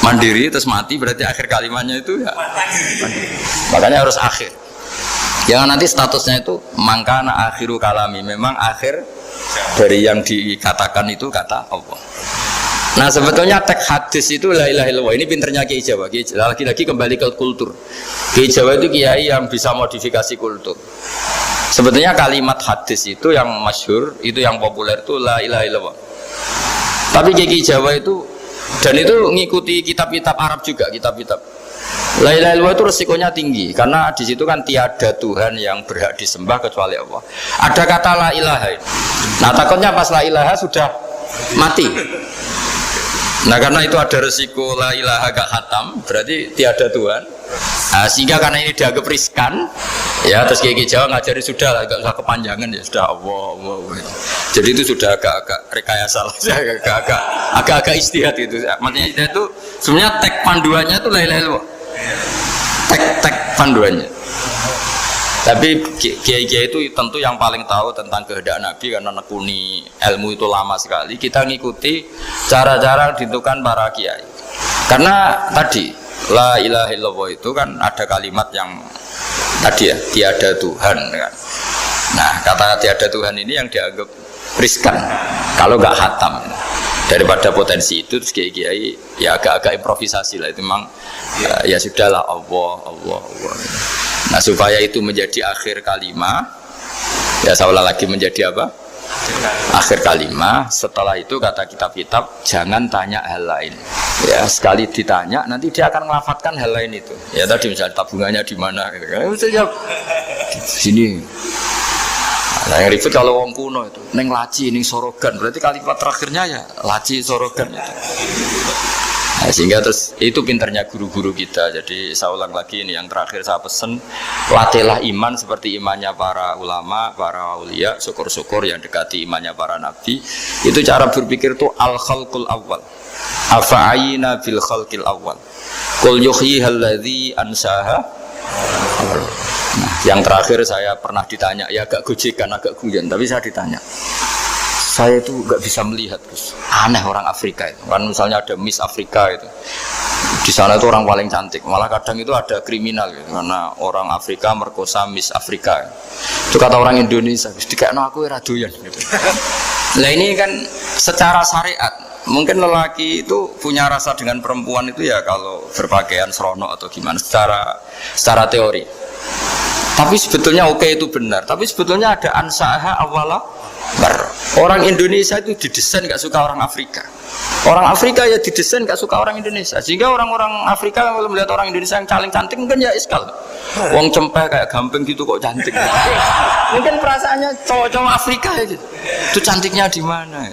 mandiri terus mati berarti akhir kalimatnya itu ya mandiri. Makanya harus akhir. Jangan nanti statusnya itu mangkana akhiru kalami, memang akhir dari yang dikatakan itu kata Allah. Nah sebetulnya teks hadis itu la ilaha illallah. Ini pinternya Kiai Jawa. Lagi-lagi kembali ke kultur. Kiai Jawa itu kiai yang bisa modifikasi kultur. Sebetulnya kalimat hadis itu yang masyhur, itu yang populer itu la ilaha illallah. Tapi Kiai Jawa itu dan itu ngikuti kitab-kitab Arab juga, kitab-kitab. La ilaha illallah itu resikonya tinggi karena di situ kan tiada Tuhan yang berhak disembah kecuali Allah. Ada kata la ilaha. Nah takutnya pas la ilaha sudah mati. Nah karena itu ada resiko la ilaha gak khatam, berarti tiada Tuhan. Nah, sehingga karena ini dianggap riskan, ya terus Kiai Jawa ngajari sudah lah, gak usah kepanjangan ya sudah Allah. Jadi itu sudah agak-agak rekayasa lah, agak-agak istihad itu. Maksudnya istihad itu sebenarnya teks panduannya itu la ilaha illallah. Teks panduannya. Tapi kiai-kiai itu tentu yang paling tahu tentang kehendak Nabi karena nekuni ilmu itu lama sekali. Kita ngikuti cara-cara ditentukan para kiai. Karena tadi la ilaha illallah itu kan ada kalimat yang tadi ya tiada Tuhan kan. Nah kata tiada Tuhan ini yang dianggap riskan kalau nggak khatam. Daripada potensi itu terus kiai-kiai ya agak-agak improvisasi lah itu memang ya sudahlah Allah. Nah supaya itu menjadi akhir kalimat Ya saya ulang lagi menjadi apa? Akhir kalimat. Setelah itu kata kitab-kitab jangan tanya hal lain. Ya sekali ditanya nanti dia akan melafatkan hal lain itu. Ya tadi misalnya tabungannya di mana? Gitu. Sini. Nah yang ribet kalau wong kuno itu neng laci, neng sorogan. Berarti kalimat terakhirnya ya laci sorogan itu. Nah, sehingga terus itu pinternya guru-guru kita. Jadi saya ulang lagi ini yang terakhir saya pesen, latihlah iman seperti imannya para ulama, para aulia, syukur-syukur yang dekati imannya para nabi. Itu cara berpikir itu al-khalqul awal. Afa'ayina bil khalqil awal. Qul yuhyihal ladzi ansaha. Nah, yang terakhir saya pernah ditanya, ya agak gojekan, agak guyon, tapi saya ditanya. Saya itu nggak bisa melihat, Gus. Aneh orang Afrika itu. Kan misalnya ada Miss Afrika itu. Di sana itu orang paling cantik. Malah kadang itu ada kriminal gitu. Karena orang Afrika merkosa Miss Afrika. Itu kata orang Indonesia, Gus, dikakno aku ora doyan gitu. Nah ini kan secara syariat, mungkin lelaki itu punya rasa dengan perempuan itu ya kalau berpakaian serono atau gimana secara teori. Tapi sebetulnya oke itu benar. Tapi sebetulnya ada ansaha awala. Orang Indonesia itu didesain gak suka orang Afrika. Orang Afrika ya didesain gak suka orang Indonesia. Sehingga orang-orang Afrika kalau melihat orang Indonesia yang paling cantik mungkin ya iskal. Wong cempeh kayak gamping gitu kok cantik. Mungkin perasaannya cowok-cowok Afrika ya gitu. Itu cantiknya di mana?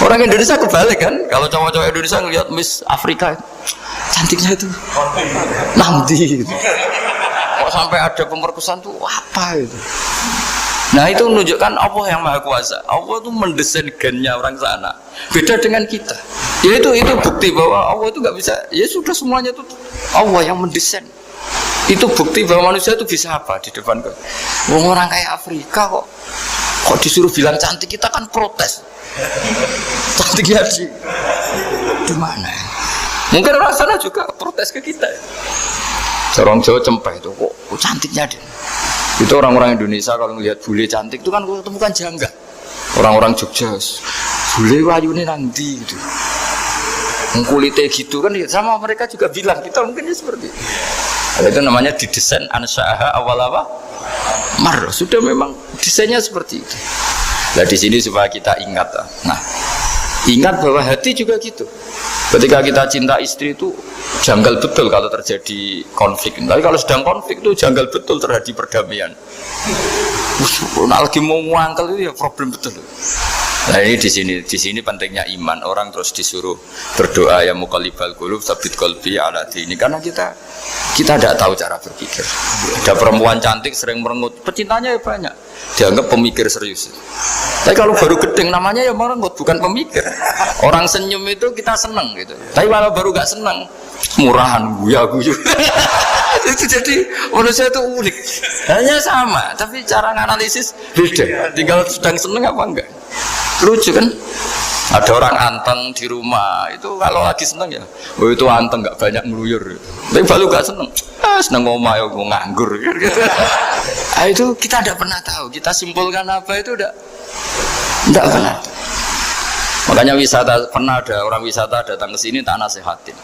Orang Indonesia kebalik kan? Kalau cowok-cowok Indonesia ngelihat Miss Afrika, cantiknya itu nanti gitu. Kok sampai ada pemerkosaan tuh apa itu? Nah itu menunjukkan Allah yang Maha Kuasa. Allah itu mendesain gennya orang sana. Beda dengan kita. Ya itu bukti bahwa Allah itu nggak bisa. Ya sudah semuanya itu Allah yang mendesain. Itu bukti bahwa manusia itu bisa apa di depan kau. Orang kayak Afrika kok disuruh bilang cantik, kita kan protes. Cantiknya di mana? Mungkin orang sana juga protes ke kita. Orang Jawa cempeh itu kok cantiknya dia. Itu orang-orang Indonesia kalau melihat bule cantik itu kan ketemukan janggal. Orang-orang Jogja, bule wayune nanti gitu. Kulitnya gitu kan sama mereka juga bilang kita mungkinnya seperti itu. Itu namanya didesain ansyaha awal apa? Mar, sudah memang desainnya seperti itu. Nah di sini supaya kita ingat. Nah, ingat bahwa hati juga gitu. Ketika kita cinta istri itu janggal betul kalau terjadi konflik. Tapi kalau sedang konflik itu janggal betul terjadi perdamaian. Lagi mau ngangkel itu ya problem betul. Nah ini di sini pentingnya iman. Orang terus disuruh berdoa ya muqallibal qulub tsabbit qalbi ala dini. Karena kita tidak tahu cara berpikir. Ada perempuan cantik sering merengut, pecintanya ya banyak. Dianggap pemikir serius. Tapi kalau baru gedeng namanya ya merengut, bukan pemikir. Orang senyum itu kita senang gitu. Tapi kalau baru gak senang, murahan guya-guyu. Itu jadi manusia itu unik. Hanya sama, tapi cara analisis beda. Tinggal sedang senang apa enggak. Lucu kan? Ada orang anteng di rumah itu kalau lagi seneng ya, oh itu anteng nggak banyak ngeluyur. Tapi kalau nggak seneng, seneng ngomong ya nganggur. Nah, itu kita tidak pernah tahu. Kita simpulkan apa itu tidak pernah. Makanya wisata pernah ada orang wisata datang ke sini tak nasihatin.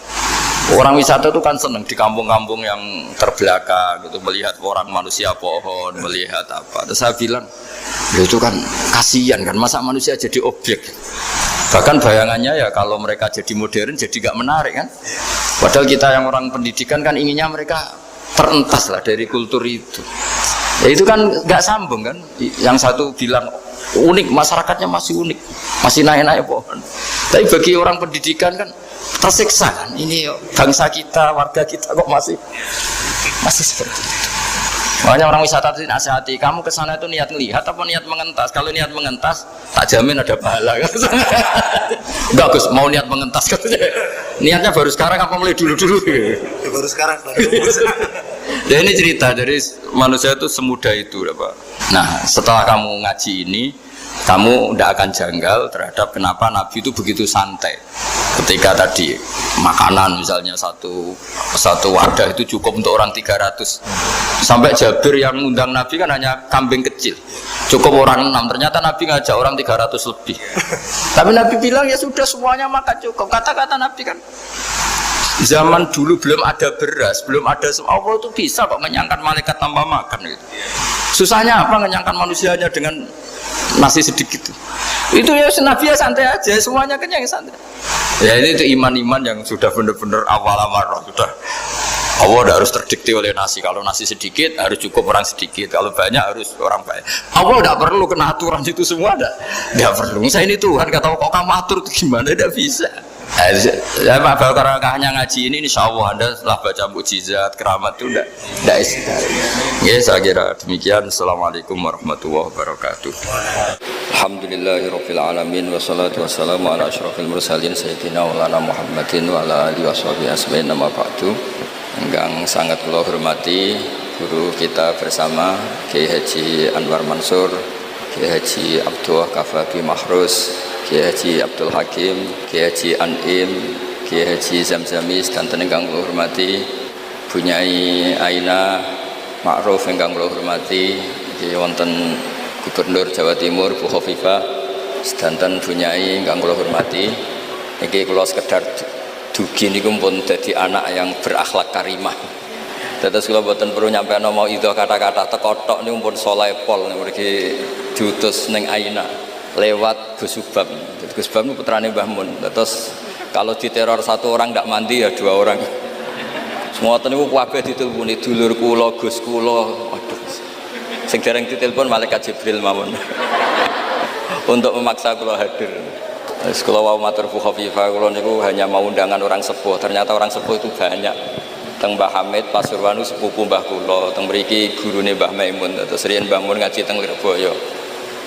Orang wisata itu kan seneng di kampung-kampung yang terbelakang gitu, melihat orang manusia pohon, melihat apa. Terus saya bilang, itu kan kasihan kan, masa manusia jadi objek. Bahkan bayangannya ya kalau mereka jadi modern jadi gak menarik kan. Padahal kita yang orang pendidikan kan inginnya mereka terentas lah dari kultur itu. Ya itu kan gak sambung kan. Yang satu bilang unik, masyarakatnya masih unik, masih naik-naik pohon. Tapi bagi orang pendidikan kan tersiksa kan. Ini bangsa kita, warga kita kok masih seperti itu. Makanya orang wisata itu nasihati, kamu kesana itu niat melihat apa niat mengentas? Kalau niat mengentas, tak jamin ada pahala. Enggak Gus, mau niat mengentas. Niatnya baru sekarang apa mulai dulu-dulu? Baru sekarang. Ya ini cerita dari manusia itu semudah itu, Pak. Nah, setelah kamu ngaji ini, kamu tidak akan janggal terhadap kenapa Nabi itu begitu santai. Ketika tadi makanan misalnya satu wadah itu cukup untuk orang 300. Sampai Jabir yang undang Nabi kan hanya kambing kecil, cukup orang 6. Ternyata Nabi ngajak orang 300 lebih. Tapi Nabi bilang ya sudah semuanya makan cukup. Kata-kata Nabi kan Zaman dulu belum ada beras, belum ada semua. Allah itu bisa kok mengenyangkan malaikat tanpa makan gitu. Susahnya apa mengenyangkan manusianya dengan nasi sedikit itu ya Nabi ya santai aja, semuanya kenyang santai. Ya ini itu iman-iman yang sudah benar-benar awal amarah sudah. Allah tidak harus terdikte oleh nasi. Kalau nasi sedikit harus cukup orang sedikit. Kalau banyak harus orang banyak. Allah tidak perlu kena aturan itu semua. Tidak perlu. Saya ini Tuhan kata kok kamu atur itu gimana? Tidak bisa. Ya Pak, kalau hanya ngaji ini insya Allah Anda setelah baca mukjizat, keramat itu tidak istiqamah. Ya saya kira demikian. Assalamualaikum warahmatullahi wabarakatuh. Alhamdulillahirabbil alamin wassalatu wassalamu ala asyrofil mursalin sayyidina maulana Muhammadin wa ala alihi washabihi asma'in nama ba'du. Yang sangat kula hormati guru kita bersama Kiai Haji Anwar Mansur, Kiai Haji Abdullah Kafabi Mahrus, Kiai Haji Abdul Hakim, Kiai Haji Anim, Kiai Haji Zamzamis dan ingkang kula hormati Bunyai Aina Ma'ruf ingkang kula hormati Kiai wonten Gubernur Jawa Timur Bu Khofifah sedanten Bunyai ingkang kula hormati. Niki kula sekedar dugi niku pun dadi anak yang berakhlak karimah. Dados kula mboten perlu nyampaikan mau itu kata-kata tekotok niku pun soleh pol mriki diutus ning Aina lewat Gus Subam. Gus Subam itu putrane Mbah Mun. Terus kalau diteror satu orang tidak mandi ya dua orang. Semua niku kabeh ditelponi dulur kula, Gus kula. Waduh. Sing dereng ditelepon malaikat Jibril mawon. Untuk memaksa kula hadir. Kalau mau matur Bu Khofifah, kalau niku hanya mau undangan orang sepuh. Ternyata orang sepuh itu banyak. Teng Mbah Hamid Pasuruan sepupu Mbah kula, teng mriki gurune Mbah Maimun. Terus riyen Mbah Mun ngaji teng Lirboyo.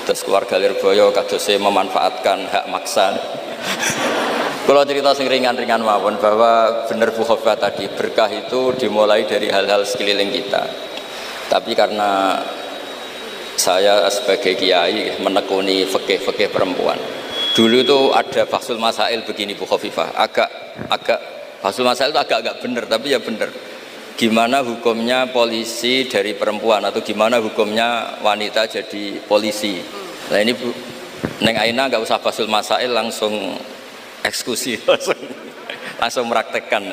Terus keluarga Lirboyo kadose memanfaatkan hak maksa. Kalau cerita sing ringan-ringan mawon bahwa benar Bu Khofifah tadi berkah itu dimulai dari hal-hal sekeliling kita. Tapi karena saya sebagai kiai menekuni fikih-fikih perempuan. Dulu itu ada Bahsul Masail begini Bu Khofifah, agak Bahsul Masail itu agak benar, tapi ya benar. Gimana hukumnya polisi dari perempuan atau gimana hukumnya wanita jadi polisi. Nah ini Bu, Neng Aina nggak usah Bahsul Masail, langsung eksekusi, langsung meraktekkan.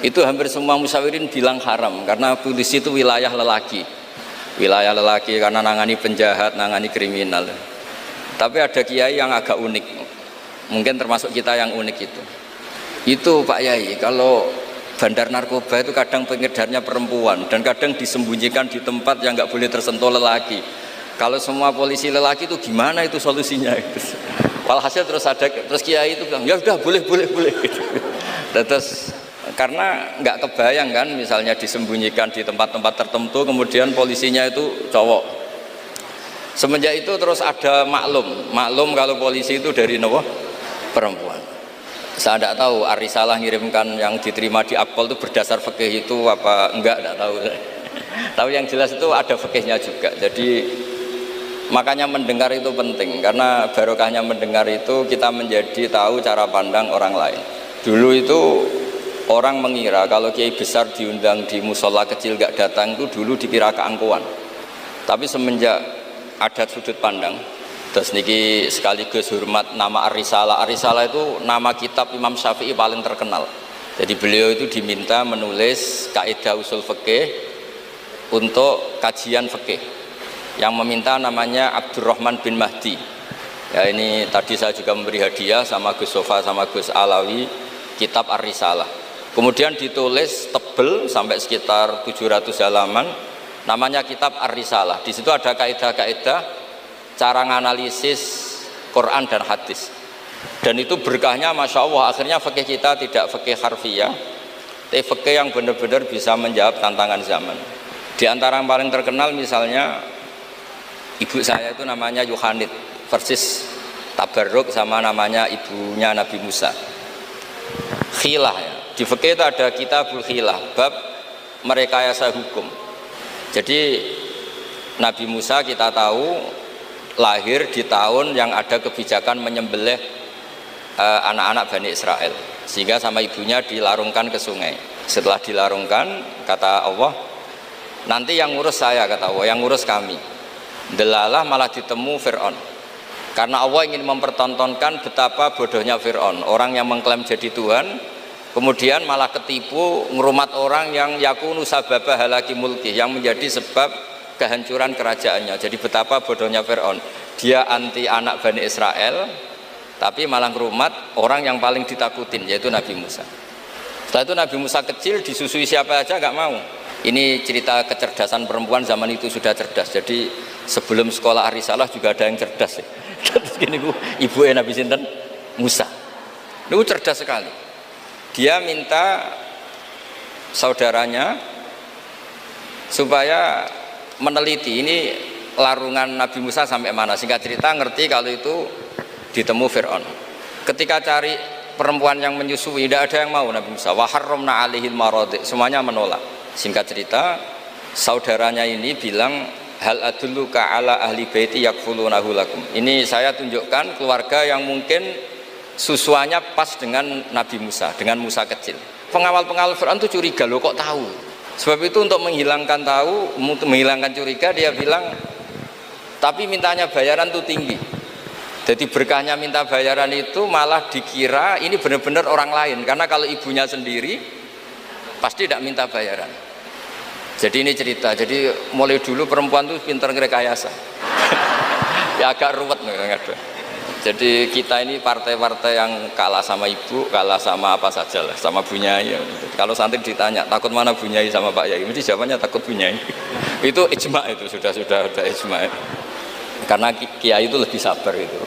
Itu hampir semua musyawirin bilang haram karena polisi itu wilayah lelaki karena nangani penjahat, nangani kriminal. Tapi ada kiai yang agak unik, mungkin termasuk kita yang unik itu Pak Yai, kalau bandar narkoba itu kadang pengedarnya perempuan dan kadang disembunyikan di tempat yang nggak boleh tersentuh lelaki. Kalau semua polisi lelaki itu gimana itu solusinya? Walhasil terus kiai itu bilang ya udah boleh. Terus karena nggak kebayang kan, misalnya disembunyikan di tempat-tempat tertentu, kemudian polisinya itu cowok. Semenjak itu terus ada maklum kalau polisi itu dari perempuan. Saya tidak tahu Arisalah ngirimkan yang diterima di Akpol itu berdasar fikih itu apa enggak, tidak tahu. Tapi yang jelas itu ada fikihnya juga. Jadi makanya mendengar itu penting, karena barokahnya mendengar itu kita menjadi tahu cara pandang orang lain. Dulu itu orang mengira kalau kiai besar diundang di musola kecil gak datang itu dulu dikira keangkuhan. Tapi semenjak ada sudut pandang, terus niki sekaligus hormat nama Arisalah. Arisalah itu nama kitab Imam Syafi'i paling terkenal. Jadi beliau itu diminta menulis kaidah usul fikih untuk kajian fikih. Yang meminta namanya Abdurrahman bin Mahdi. Ya ini tadi saya juga memberi hadiah sama Gus Sofa sama Gus Alawi kitab Arisalah. Kemudian ditulis tebel sampai sekitar 700 halaman. Namanya kitab Ar-Risalah. Di situ ada kaidah-kaidah cara menganalisis Quran dan hadis. Dan itu berkahnya Masya Allah. Akhirnya fikih kita tidak fikih harfiah, tapi fikih yang benar-benar bisa menjawab tantangan zaman. Di antara yang paling terkenal misalnya ibu saya itu namanya Yohanit, persis tabarruk sama namanya ibunya Nabi Musa. Khilah ya. Di fikih itu ada kitabul khilah, bab merekayasa hukum. Jadi Nabi Musa kita tahu lahir di tahun yang ada kebijakan menyembelih anak-anak Bani Israel, sehingga sama ibunya dilarungkan ke sungai. Setelah dilarungkan, kata Allah, nanti yang ngurus saya, kata Allah, yang ngurus kami. Delalah malah ditemu Fir'aun, karena Allah ingin mempertontonkan betapa bodohnya Fir'aun, orang yang mengklaim jadi Tuhan Kemudian malah ketipu ngerumat orang yang yakunu sababa halaki mulki, yang menjadi sebab kehancuran kerajaannya. Jadi betapa bodohnya Fir'aun. Dia anti anak Bani Israel, tapi malah ngerumat orang yang paling ditakutin, yaitu Nabi Musa. Setelah itu Nabi Musa kecil disusui siapa aja nggak mau. Ini cerita kecerdasan perempuan zaman itu sudah cerdas. Jadi sebelum sekolah Arisalah juga ada yang cerdas. Terus gini ibu Nabi Sinten Musa. Itu cerdas sekali. Dia minta saudaranya supaya meneliti ini larungan Nabi Musa sampai mana. Singkat cerita ngerti kalau itu ditemu Fir'aun. Ketika cari perempuan yang menyusui, tidak ada yang mau Nabi Musa. Wa harramna 'alaihil maradi, semuanya menolak. Singkat cerita, saudaranya ini bilang, hal adulluka ala ahli baiti yakfulunahu lakum. Ini saya tunjukkan keluarga yang mungkin susuannya pas dengan Nabi Musa, dengan Musa kecil. Pengawal-pengawal Fir'aun itu curiga, loh kok tahu? Sebab itu untuk menghilangkan menghilangkan curiga, dia bilang, tapi mintanya bayaran itu tinggi. Jadi berkahnya minta bayaran itu malah dikira ini benar-benar orang lain, karena kalau ibunya sendiri pasti tidak minta bayaran. Jadi ini cerita. Jadi mulai dulu perempuan itu pintar ngerekayasa. Ya agak ruwet nih. Jadi kita ini partai-partai yang kalah sama ibu, kalah sama apa saja lah, sama Bunyai. Kalau santri ditanya takut mana Bunyai sama Pak Yai, mesti jawabannya takut Bunyai. Itu ijma, itu sudah ada ijma. Karena kiai itu lebih sabar itu.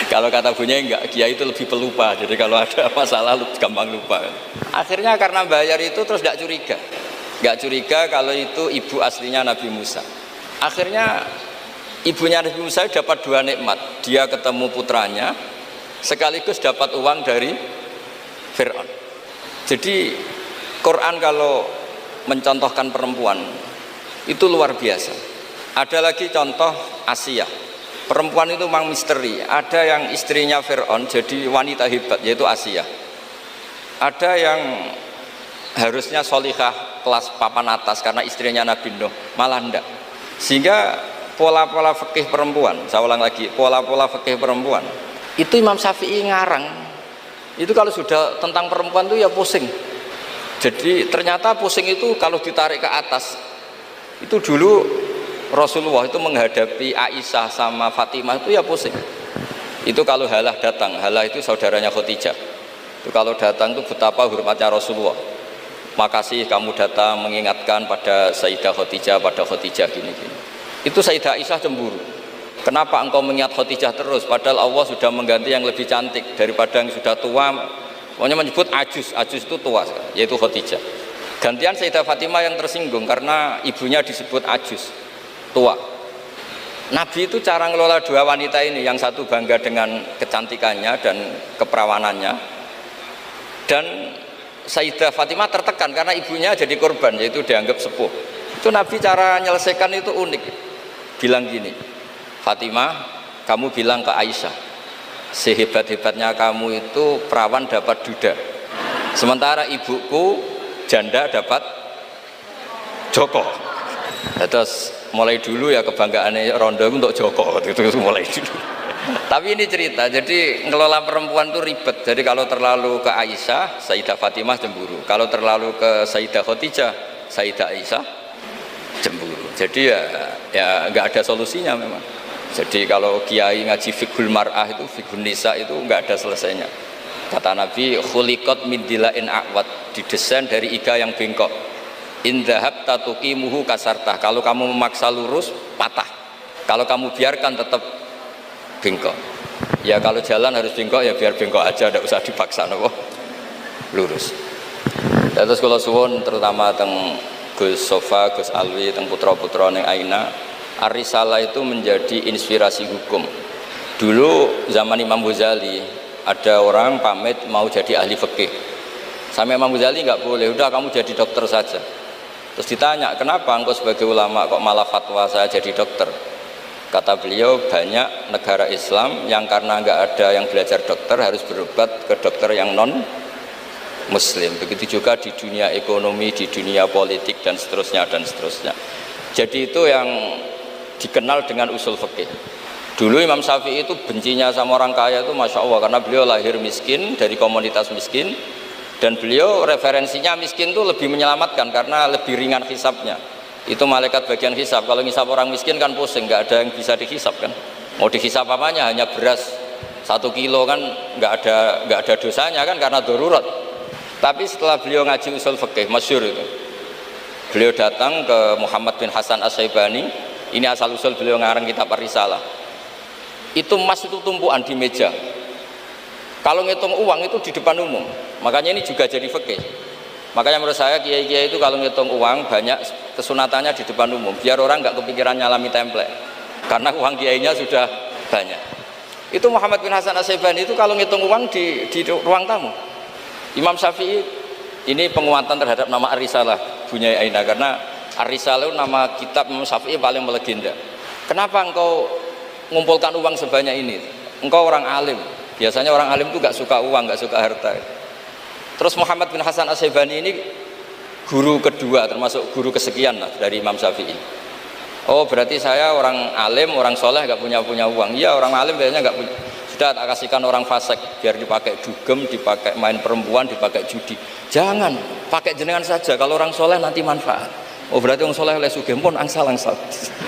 Kalau kata Bunyai enggak, kiai itu lebih pelupa. Jadi kalau ada masalah gampang lupa. Akhirnya karena bayar itu terus enggak curiga. Enggak curiga kalau itu ibu aslinya Nabi Musa. Akhirnya ibunya Nabi Musa dapat dua nikmat. Dia ketemu putranya, sekaligus dapat uang dari Fir'aun. Jadi Quran kalau mencontohkan perempuan itu luar biasa. Ada lagi contoh Asia. Perempuan itu memang misteri. Ada yang istrinya Fir'aun jadi wanita hebat, yaitu Asia. Ada yang harusnya solihah kelas papan atas karena istrinya Nabi Nuh, malah enggak. Sehingga pola-pola fikih perempuan, saya ulang lagi, pola-pola fikih perempuan itu Imam Syafi'i ngarang. Itu kalau sudah tentang perempuan itu ya pusing. Jadi ternyata pusing itu kalau ditarik ke atas. Itu dulu Rasulullah itu menghadapi Aisyah sama Fatimah itu ya pusing. Itu kalau Halah datang, Halah itu saudaranya Khadijah. Itu kalau datang itu betapa hormatnya Rasulullah. Makasih kamu datang mengingatkan pada Sayyidah Khadijah, pada Khadijah gini-gini. Itu Sayyidah Aisyah cemburu. Kenapa engkau mengingat Khadijah terus? Padahal Allah sudah mengganti yang lebih cantik daripada yang sudah tua. Pokoknya menyebut ajus, ajus itu tua, yaitu Khadijah. Gantian Sayyidah Fatimah yang tersinggung karena ibunya disebut ajus, tua. Nabi itu cara ngelola dua wanita ini, yang satu bangga dengan kecantikannya dan keperawanannya, dan Sayyidah Fatimah tertekan karena ibunya jadi korban, yaitu dianggap sepuh. Itu Nabi cara menyelesaikan itu unik. Bilang gini, Fatimah, kamu bilang ke Aisyah, sehebat-hebatnya kamu itu perawan dapat duda, sementara ibuku janda dapat Joko. Terus mulai dulu ya kebanggaannya Rondo untuk Joko, itu mulai dulu. Tapi ini cerita, jadi ngelola perempuan itu ribet. Jadi kalau terlalu ke Aisyah, Sayyidah Fatimah cemburu. Kalau terlalu ke Sayyidah Khadijah, Sayyidah Aisyah cemburu. Jadi ya nggak ada solusinya memang. Jadi kalau kiai ngaji fiqhul mar'ah itu, fiqhul nisa itu nggak ada selesainya. Kata Nabi, khuliqat min dilain a'wad, didesain dari iga yang bengkok. In dhahab tatuqimuhu kasartah, kalau kamu memaksa lurus patah, kalau kamu biarkan tetap bengkok. Ya kalau jalan harus bengkok ya biar bengkok aja, tidak usah dipaksa nopo lurus. Terus kalau suwun terutama teng Gus Sofa, Gus Alwi, teng putra-putra ning Aina, Ar-Risalah itu menjadi inspirasi hukum. Dulu zaman Imam Ghazali ada orang pamit mau jadi ahli fikih. Sama Imam Ghazali nggak boleh, udah kamu jadi dokter saja. Terus ditanya, kenapa engkau sebagai ulama kok malah fatwa saya jadi dokter? Kata beliau, banyak negara Islam yang karena nggak ada yang belajar dokter harus berobat ke dokter yang non Muslim. Begitu juga di dunia ekonomi, di dunia politik dan seterusnya dan seterusnya. Jadi itu yang dikenal dengan usul fikih. Dulu Imam Syafi'i itu bencinya sama orang kaya itu masya Allah, karena beliau lahir miskin dari komunitas miskin. Dan beliau referensinya miskin itu lebih menyelamatkan karena lebih ringan hisabnya. Itu malaikat bagian hisab. Kalau ngisap orang miskin kan pusing, nggak ada yang bisa dihisap kan. Mau dihisap apanya? Hanya beras 1 kilo kan nggak ada dosanya kan karena darurat. Tapi setelah beliau ngaji usul fikih masyhur itu, beliau datang ke Muhammad bin Hasan As-Syaibani. Ini asal usul beliau ngarang kitab Ar-Risalah. Itu emas itu tumpuan di meja. Kalau ngitung uang itu di depan umum. Makanya ini juga jadi fikih. Makanya menurut saya kiai-kiai itu kalau ngitung uang banyak kesunatannya di depan umum. Biar orang nggak kepikiran nyalami template. Karena uang kiainya sudah banyak. Itu Muhammad bin Hasan As-Syaibani itu kalau ngitung uang di ruang tamu. Imam Syafi'i ini penguatan terhadap nama Ar-Risalah Bunyai Aina, karena Ar-Risalah itu nama kitab Imam Syafi'i paling melegenda. Kenapa engkau ngumpulkan uang sebanyak ini? Engkau orang alim. Biasanya orang alim itu gak suka uang, gak suka harta. Terus Muhammad bin Hasan As-Syaibani ini guru kedua, termasuk guru kesekian lah dari Imam Syafi'i. Oh berarti saya orang alim, orang soleh gak punya uang. Iya orang alim biasanya gak punya. Sudah tak kasihkan orang fasik biar dipakai dugem, dipakai main perempuan, dipakai judi. Jangan, pakai jenengan saja. Kalau orang soleh nanti manfaat. Oh berarti orang soleh oleh sugih pun angsal.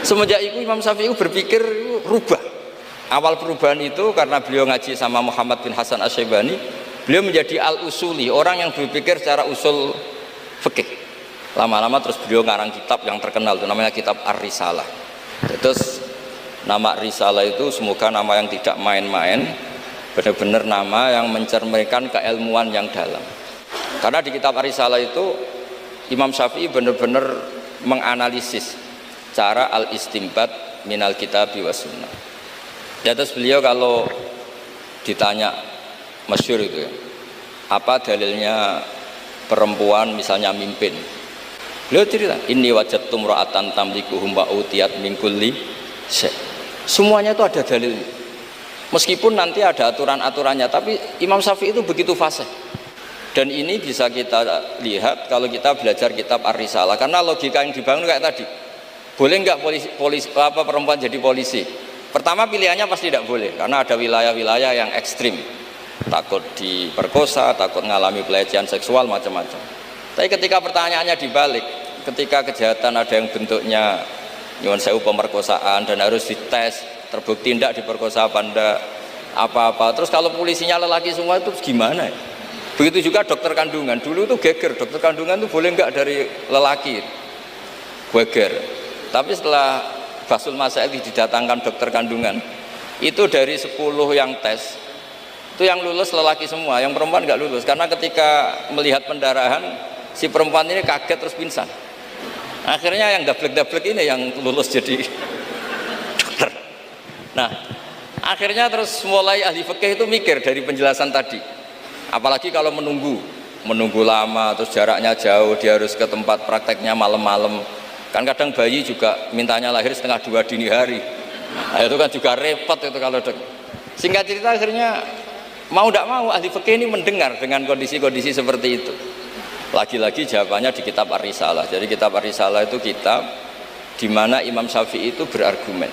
Semenjak itu Imam Syafi'i berpikir rubah. Awal perubahan itu karena beliau ngaji sama Muhammad bin Hasan As-Syaibani, beliau menjadi al-usuli, orang yang berpikir secara usul fikih. Lama-lama terus beliau ngarang kitab yang terkenal itu namanya kitab Ar-Risalah. Terus nama Risalah itu semoga nama yang tidak main-main, benar-benar nama yang mencerminkan keilmuan yang dalam. Karena di kitab Ar-Risalah itu Imam Syafi'i benar-benar menganalisis cara al-istinbat minal kitabi was sunnah. Ya terus beliau kalau ditanya masyhur itu ya, apa dalilnya perempuan misalnya mimpin, beliau cerita inni wajadtum ra'atan tamlikuhum wa utiyat min kulli syai'. Semuanya itu ada dalil. Meskipun nanti ada aturan-aturannya, tapi Imam Syafi'i itu begitu fasih. Dan ini bisa kita lihat kalau kita belajar kitab Ar-Risalah, karena logika yang dibangun kayak tadi. Boleh nggak perempuan jadi polisi? Pertama pilihannya pasti tidak boleh, karena ada wilayah-wilayah yang ekstrim, takut diperkosa, takut mengalami pelecehan seksual macam-macam. Tapi ketika pertanyaannya dibalik, ketika kejahatan ada yang bentuknya nyuwun sewu pemerkosaan dan harus dites, terbukti tidak diperkosa apa-apa. Terus kalau polisinya lelaki semua itu gimana ya? Begitu juga dokter kandungan, dulu itu geger, dokter kandungan itu boleh nggak dari lelaki, geger. Tapi setelah Basul Masaili didatangkan dokter kandungan, itu dari 10 yang tes, itu yang lulus lelaki semua, yang perempuan nggak lulus. Karena ketika melihat pendarahan, si perempuan ini kaget terus pingsan. Akhirnya yang dablek-dablek ini yang lulus jadi dokter. Nah, akhirnya terus mulai ahli fikih itu mikir dari penjelasan tadi. Apalagi kalau menunggu lama, terus jaraknya jauh, dia harus ke tempat prakteknya malam-malam. Kan kadang bayi juga mintanya lahir 1:30 dini hari. Nah, itu kan juga repot itu kalau singkat cerita akhirnya mau tidak mau ahli fikih ini mendengar dengan kondisi-kondisi seperti itu. Lagi-lagi jawabannya di kitab Ar-Risalah. Jadi kitab Ar-Risalah itu kitab di mana Imam Syafi'i itu berargumen.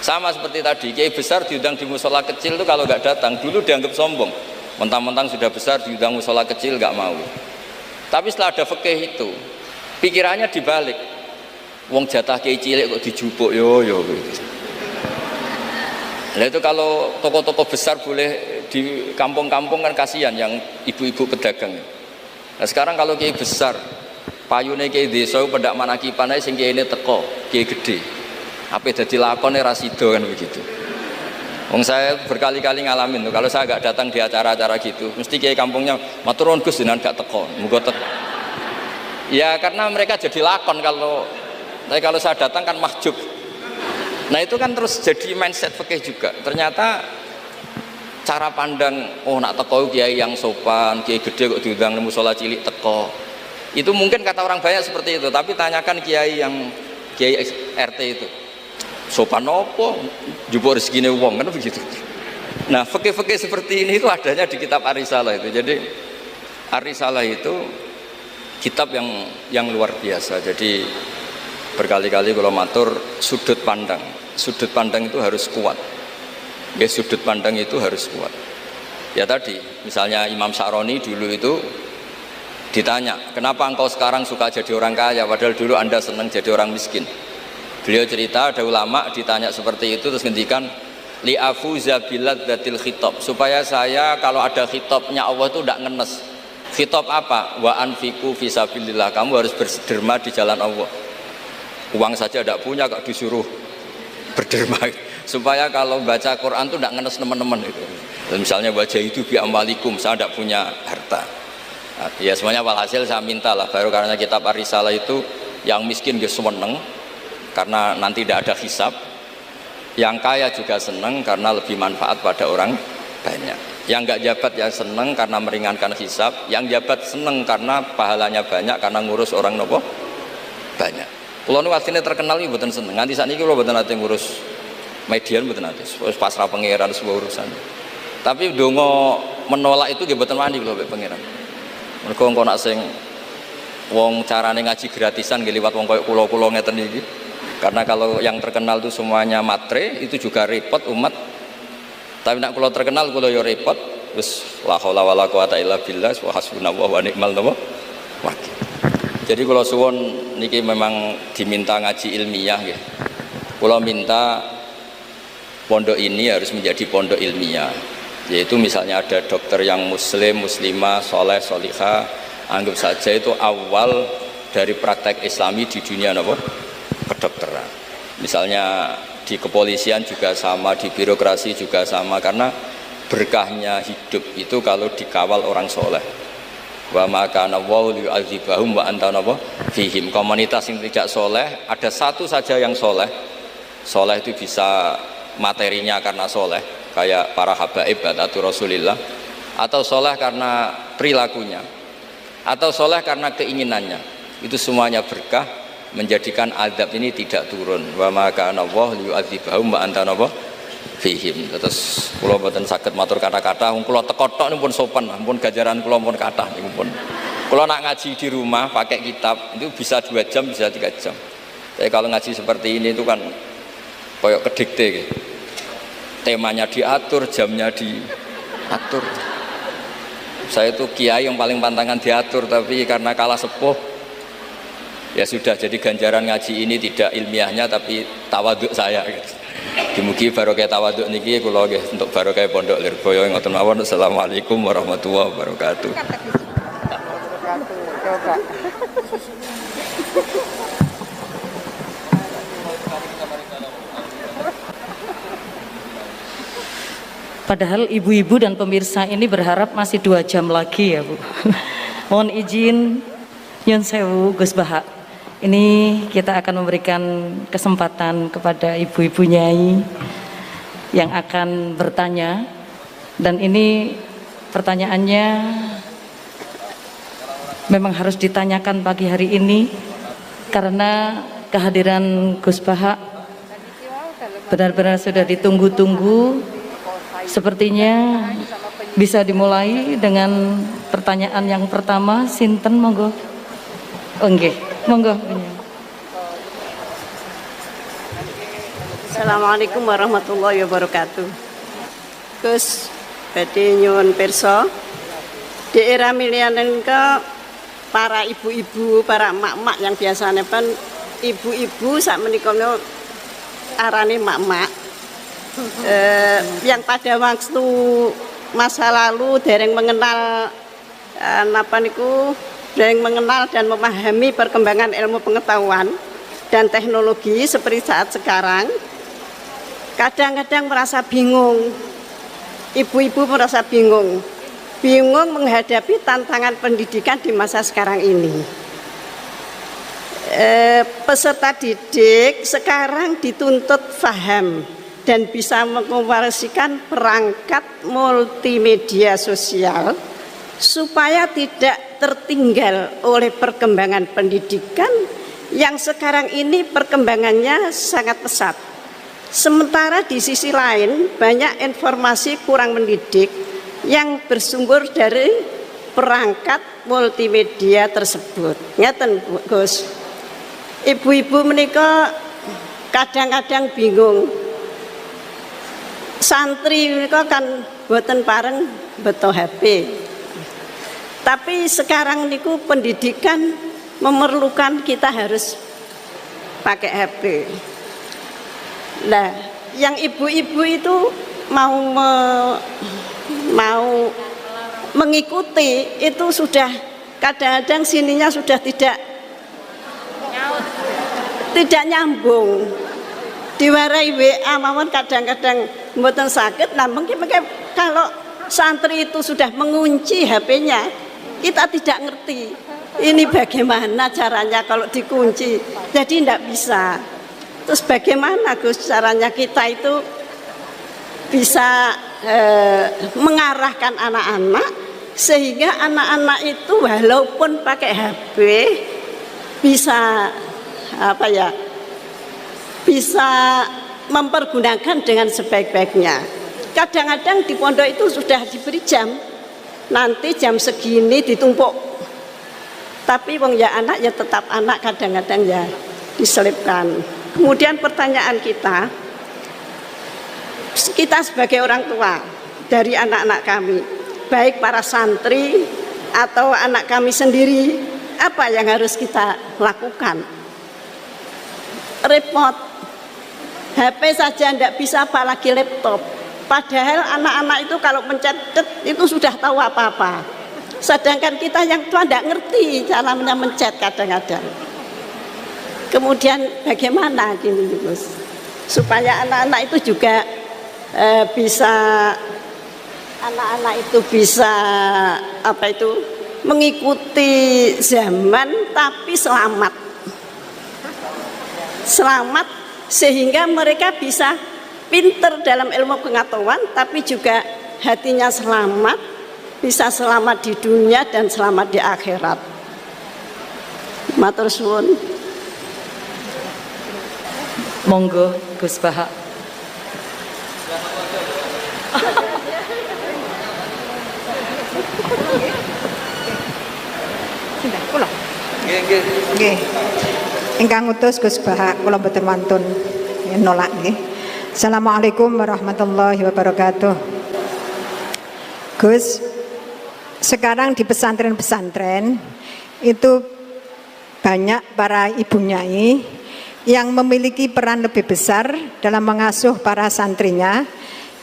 Sama seperti tadi, kiai besar diundang di musola kecil itu kalau nggak datang, dulu dianggap sombong. Mentang-mentang sudah besar diundang musola kecil nggak mau. Tapi setelah ada fikih itu, pikirannya dibalik. Wong jatah kiai cilik kok dijupuk yo gitu. Nah itu kalau toko-toko besar boleh di kampung-kampung kan kasihan yang ibu-ibu pedagang. Nah sekarang kalau kiai besar, payune kiai desa pendak manakipan ae sing kiyaine teko, kiai gede. Apa dadi lakone ra sida kan begitu. Wong saya berkali-kali ngalamin tuh, kalau saya nggak datang di acara-acara gitu, mesti kiai kampungnya matur nuwun Gus jenengan gak teko. Muga ya karena mereka jadi lakon kalau saya datang kan mahjub. Nah itu kan terus jadi mindset fikih juga. Ternyata cara pandang, oh nak teko kiai yang sopan, kiai gede kok diundang nemu musola cilik teko. Itu mungkin kata orang banyak seperti itu, tapi tanyakan kiai RT itu. Sopan opo? Jupuk rezekine wong kan begitu. Nah, fikih-fikih seperti ini itu adanya di kitab Ar-Risalah itu. Jadi Ar-Risalah itu kitab yang luar biasa. Jadi berkali-kali kalau matur sudut pandang itu harus kuat ya, sudut pandang itu harus kuat ya. Tadi misalnya Imam Sya'roni dulu itu Ditanya, kenapa engkau sekarang suka jadi orang kaya padahal dulu Anda senang jadi orang miskin? Beliau cerita ada ulama ditanya seperti itu terus ngendikan li'afuza biladzatil khitab, supaya saya kalau ada khitabnya Allah itu tidak ngenes. Khitab apa? Wa anfiqu fisabilillah, kamu harus berderma di jalan Allah. Uang saja tidak punya kok disuruh berderma, supaya kalau baca Quran itu tidak ngenes teman-teman itu. Misalnya wajah itu bi amwalikum, saya tidak punya harta. Nah, ya semuanya walhasil saya minta lah, baru karena kitab Ar-Risalah itu yang miskin dia seneng karena nanti tidak ada hisab, yang kaya juga seneng karena lebih manfaat pada orang banyak, yang nggak jabat ya seneng karena meringankan hisab, yang jabat seneng karena pahalanya banyak karena ngurus orang nopo banyak. Kalau nu aslinya terkenal itu bukan seneng, nanti saat ini kalau bukan nanti ngurus median bukan nanti, pasrah pangeran sebuah urusan. Tapi dongo menolak itu bukan wani kalau pangeran. Mereka engko nak sing wong carane ngaji gratisan nggih liwat wong koyo kula-kula ngeten iki. Karena kalau yang terkenal itu semuanya matre, itu juga repot umat. Tapi nak kula terkenal kula yo repot. Wis la haula wala quwata illa billah wa hasbunallahu wa ni'mal wakil. Jadi kula suwun niki memang diminta ngaji ilmiah nggih. Kula minta pondok ini harus menjadi pondok ilmiah. Yaitu misalnya ada dokter yang muslim, muslimah, soleh, solihah, anggap saja itu awal dari praktek islami di dunia apa? Kedokteran. Misalnya di kepolisian juga sama, di birokrasi juga sama, karena berkahnya hidup itu kalau dikawal orang soleh. Wa maka nawau li'adzibahum wa anta fihim. Komunitas yang tidak soleh, ada satu saja yang soleh. Soleh itu bisa materinya karena soleh, kayak para habaib atau Rasulillah, atau soleh karena perilakunya, atau soleh karena keinginannya. Itu semuanya berkah, menjadikan azab ini tidak turun. Wa maka Allah liyu'adzibahum wa anta fihim. Terus kula mboten saged matur kata-kata, wong kula teko tok pun sopan, pun gajaran kula pun kathah niku pun. Kula nak ngaji di rumah pakai kitab itu bisa 2 jam, bisa 3 jam. Tapi kalau ngaji seperti ini itu kan koyok kedikte gitu. Temanya diatur, jamnya diatur. Saya itu kiai yang paling pantangan diatur, tapi karena kalah sepuh ya sudah, jadi ganjaran ngaji ini tidak ilmiahnya tapi tawaduk saya gitu. Dimugi barokah tawaduk niki kula nggih untuk barokah Pondok Lirboyo ngoten mawon. Assalamualaikum warahmatullahi wabarakatuh. Padahal ibu-ibu dan pemirsa ini berharap masih 2 jam lagi ya Bu. Mohon izin Nyun Sewu Gus Baha. Ini kita akan memberikan kesempatan kepada ibu-ibu nyai yang akan bertanya. Dan ini pertanyaannya memang harus ditanyakan pagi hari ini karena kehadiran Gus Baha benar-benar sudah ditunggu-tunggu. Sepertinya bisa dimulai dengan pertanyaan yang pertama. Sinten monggo. Nggih, monggo. Assalamualaikum warahmatullahi wabarakatuh. Gus badhe nyuwun pirsa, di era milenial ke para ibu-ibu, para emak-emak yang biasanya pun ibu-ibu sak menika arane emak-emak. Yang pada waktu masa lalu dereng mengenal dereng mengenal dan memahami perkembangan ilmu pengetahuan dan teknologi seperti saat sekarang, kadang-kadang merasa bingung. Ibu-ibu merasa bingung menghadapi tantangan pendidikan di masa sekarang ini. Peserta didik sekarang dituntut paham dan bisa mengoperasikan perangkat multimedia sosial supaya tidak tertinggal oleh perkembangan pendidikan yang sekarang ini perkembangannya sangat pesat. Sementara di sisi lain banyak informasi kurang mendidik yang bersumber dari perangkat multimedia tersebut. Ngeten Gus, ibu-ibu menika kadang-kadang bingung. Santri mereka kan boten pareng beto HP. Tapi sekarang niku pendidikan memerlukan kita harus pakai HP. Nah, yang ibu-ibu itu mau mengikuti itu sudah kadang-kadang sininya sudah tidak nyambung. Diwarai WA mawon kadang-kadang mboten sakit. Nah, mungkin kalau santri itu sudah mengunci HP-nya, kita tidak ngerti. Ini bagaimana caranya kalau dikunci. Jadi tidak bisa. Terus bagaimana Gus caranya kita itu bisa mengarahkan anak-anak sehingga anak-anak itu walaupun pakai HP bisa bisa mempergunakan dengan sebaik-baiknya. Kadang-kadang di pondok itu sudah diberi jam, nanti jam segini ditumpuk. Tapi wong ya anak ya tetap anak, kadang-kadang ya diselipkan. Kemudian pertanyaan kita sebagai orang tua dari anak-anak kami, baik para santri atau anak kami sendiri, apa yang harus kita lakukan? Repot, HP saja tidak bisa, apalagi laptop. Padahal anak-anak itu kalau mencet itu sudah tahu apa-apa. Sedangkan kita yang tua tidak ngerti caranya mencet kadang-kadang. Kemudian bagaimana gini Gus, supaya anak-anak itu juga bisa mengikuti zaman tapi selamat sehingga mereka bisa pinter dalam ilmu pengetahuan tapi juga hatinya selamat, bisa selamat di dunia dan selamat di akhirat. Matur suwun. Monggo Gus Bahak. Sinten kula? Nggih. Ingkang utus Gus Bahak kula boten wantun nolak nggih. Assalamualaikum warahmatullahi wabarakatuh. Gus, sekarang di pesantren-pesantren itu banyak para ibu nyai yang memiliki peran lebih besar dalam mengasuh para santrinya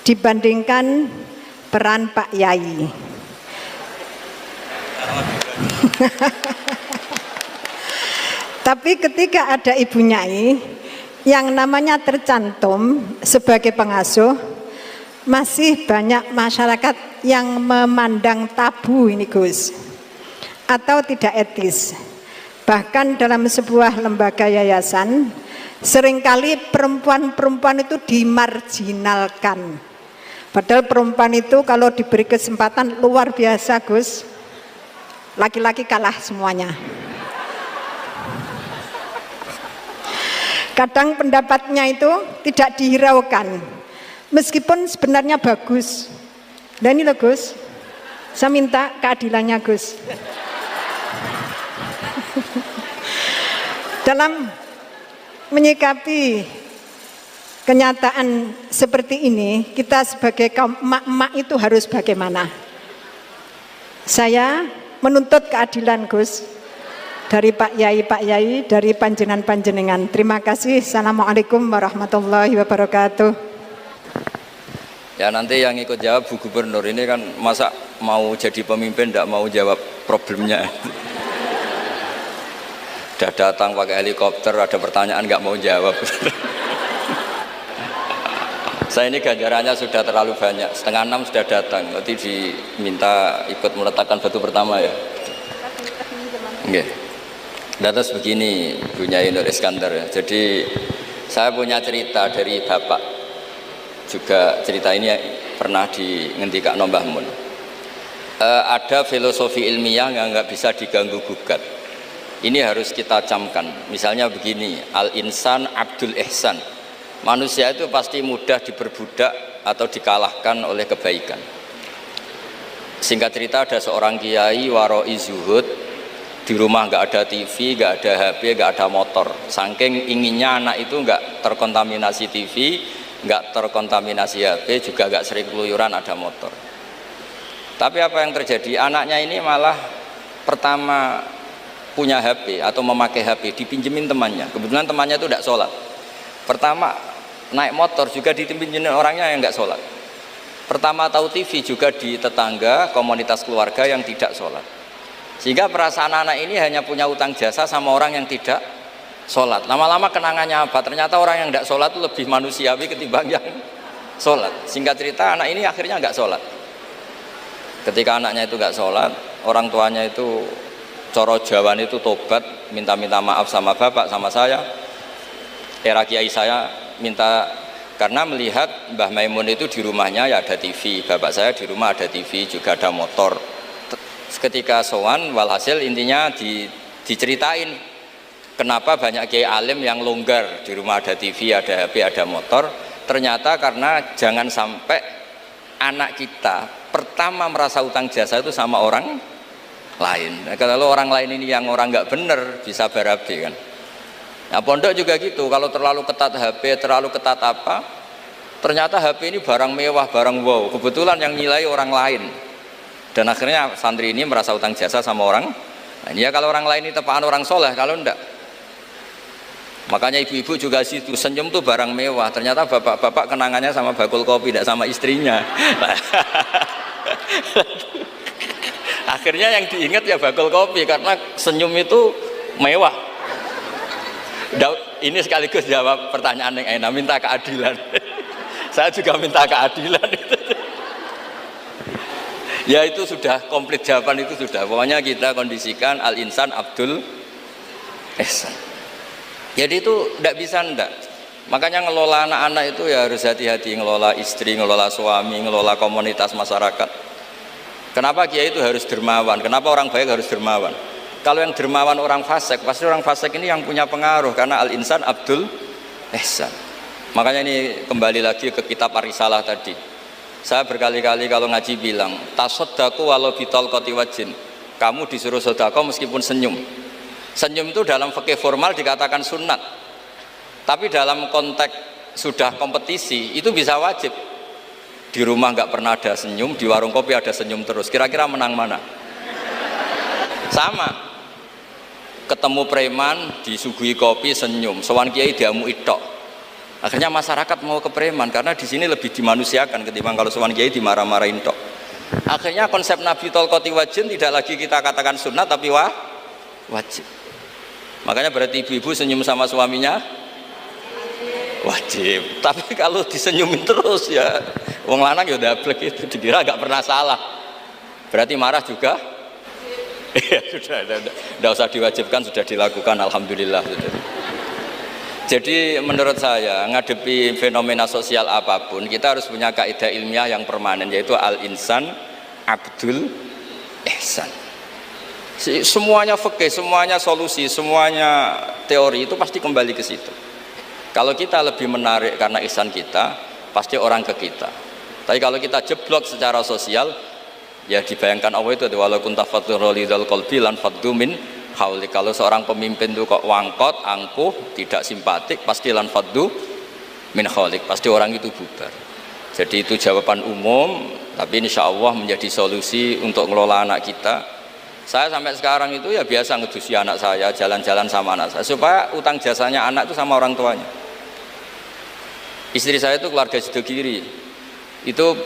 dibandingkan peran Pak Yai. Tapi ketika ada ibu nyai yang namanya tercantum sebagai pengasuh, masih banyak masyarakat yang memandang tabu ini Gus, atau tidak etis. Bahkan dalam sebuah lembaga yayasan, seringkali perempuan-perempuan itu dimarginalkan. Padahal perempuan itu kalau diberi kesempatan luar biasa Gus, laki-laki kalah semuanya. Kadang pendapatnya itu tidak dihiraukan, meskipun sebenarnya bagus. Dan ini loh Gus, saya minta keadilannya Gus. Dalam menyikapi kenyataan seperti ini, kita sebagai kaum emak-emak itu harus bagaimana? Saya menuntut keadilan Gus, dari Pak Yai, dari panjenengan-panjenengan. Terima kasih. Assalamualaikum warahmatullahi wabarakatuh. Ya nanti yang ikut jawab Bu Gubernur ini kan masa mau jadi pemimpin tidak mau jawab problemnya. Udah datang pakai helikopter, ada pertanyaan nggak mau jawab. Saya ini ganjarannya sudah terlalu banyak, 5:30 sudah datang, nanti diminta ikut meletakkan batu pertama ya. Oke. Terus begini Bu Nyai Nur Iskandar ya. Jadi saya punya cerita dari Bapak, juga cerita ini pernah ngendika Mbah Mun. Ada filosofi ilmiah yang nggak bisa diganggu gugat. Ini harus kita camkan. Misalnya begini, al-insan abdul ihsan. Manusia itu pasti mudah diperbudak atau dikalahkan oleh kebaikan. Singkat cerita, ada seorang kiai waroi zuhud, di rumah nggak ada TV, nggak ada HP, nggak ada motor. Saking inginnya anak itu nggak terkontaminasi TV, nggak terkontaminasi HP, juga nggak sering keluyuran ada motor. Tapi apa yang terjadi? Anaknya ini malah pertama punya HP atau memakai HP dipinjemin temannya, kebetulan temannya itu tidak sholat. Pertama naik motor juga dipinjemin orangnya yang nggak sholat. Pertama tahu TV juga di tetangga, komunitas keluarga yang tidak sholat. Sehingga perasaan anak ini hanya punya utang jasa sama orang yang tidak sholat. Lama-lama kenangannya apa? Ternyata orang yang tidak sholat itu lebih manusiawi ketimbang yang sholat. Singkat cerita anak ini akhirnya nggak sholat. Ketika anaknya itu nggak sholat, orang tuanya itu coro Jawan itu tobat, minta maaf sama bapak, sama saya. Era kiai saya minta, karena melihat Mbah Maimun itu di rumahnya ya ada TV, bapak saya di rumah ada TV, juga ada motor. Ketika sowan, walhasil intinya diceritain kenapa banyak kiai alim yang longgar, di rumah ada TV, ada HP, ada motor. Ternyata karena jangan sampai anak kita pertama merasa utang jasa itu sama orang lain. Nah, kalau orang lain ini yang orang nggak bener bisa berabe kan. Nah pondok juga gitu, kalau terlalu ketat HP, terlalu ketat apa, ternyata HP ini barang mewah, barang wow, kebetulan yang nilai orang lain. Dan akhirnya santri ini merasa utang jasa sama orang. Nah, ya kalau orang lain ini tepaan orang soleh, kalau enggak. Makanya ibu-ibu juga situ, senyum tuh barang mewah. Ternyata bapak-bapak kenangannya sama bakul kopi, tidak sama istrinya. Akhirnya yang diingat ya bakul kopi, karena senyum itu mewah. Ini sekaligus jawab pertanyaan yang enak, minta keadilan. Saya juga minta keadilan. Ya itu sudah komplit, jawaban itu sudah. Pokoknya kita kondisikan al-insan abdul ihsan. Jadi itu tidak bisa ndak. Makanya ngelola anak-anak itu ya harus hati-hati, ngelola istri, ngelola suami, ngelola komunitas masyarakat. Kenapa kiai itu harus dermawan? Kenapa orang baik harus dermawan? Kalau yang dermawan orang fasik, pasti orang fasik ini yang punya pengaruh, karena al-insan abdul ihsan. Makanya ini kembali lagi ke kitab Ar-Risalah tadi. Saya berkali-kali kalau ngaji bilang, tasodaku walau bitol koti wajin. Kamu disuruh sodako meskipun senyum. Senyum itu dalam fikih formal dikatakan sunat, tapi dalam konteks sudah kompetisi itu bisa wajib. Di rumah nggak pernah ada senyum, di warung kopi ada senyum terus. Kira-kira menang mana? Sama. Ketemu preman disuguhi kopi senyum, sowan kiai diamu itok. Akhirnya masyarakat mau ke preman karena di sini lebih dimanusiakan ketimbang kalau sowan kiai dimarah-marahin tok. Akhirnya konsep Nabi Tolkoti Wajin tidak lagi kita katakan sunat tapi wajib. Makanya berarti ibu-ibu senyum sama suaminya wajib. Tapi kalau disenyumin terus ya wong lanang ya udah blek itu dikira nggak pernah salah. Berarti marah juga. Ya sudah, tidak usah diwajibkan, sudah dilakukan, alhamdulillah. Jadi menurut saya ngadepi fenomena sosial apapun kita harus punya kaidah ilmiah yang permanen, yaitu al-insan abdul ihsan. Semuanya fikih, semuanya solusi, semuanya teori itu pasti kembali ke situ. Kalau kita lebih menarik karena ihsan kita, pasti orang ke kita. Tapi kalau kita jeblok secara sosial, ya dibayangkan Allah itu walau kunta fadhurul qalbi lan faddu min hauli. Kalau seorang pemimpin itu kok wangkot, angkuh, tidak simpatik, pasti lan faddu min haulik, pasti orang itu bubar. Jadi itu jawaban umum, tapi insya Allah menjadi solusi untuk ngelola anak kita. Saya sampai sekarang itu ya biasa ngedusi anak saya, jalan-jalan sama anak saya, supaya utang jasanya anak itu sama orang tuanya. Istri saya itu keluarga Sidogiri. Itu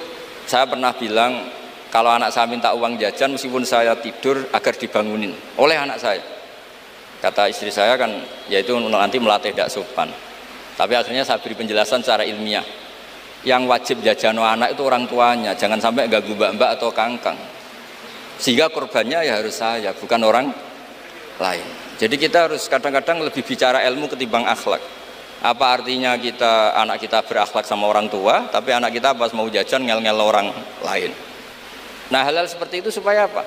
saya pernah bilang, kalau anak saya minta uang jajan meskipun saya tidur agar dibangunin oleh anak saya. Kata istri saya kan, yaitu nanti melatih tidak sopan. Tapi akhirnya saya beri penjelasan secara ilmiah. Yang wajib jajan anak itu orang tuanya, jangan sampai ganggu mbak-mbak atau kangkang. Sehingga korbannya ya harus saya, bukan orang lain. Jadi kita harus kadang-kadang lebih bicara ilmu ketimbang akhlak. Apa artinya anak kita berakhlak sama orang tua, tapi anak kita pas mau jajan ngel-ngel orang lain. Nah hal-hal seperti itu supaya apa?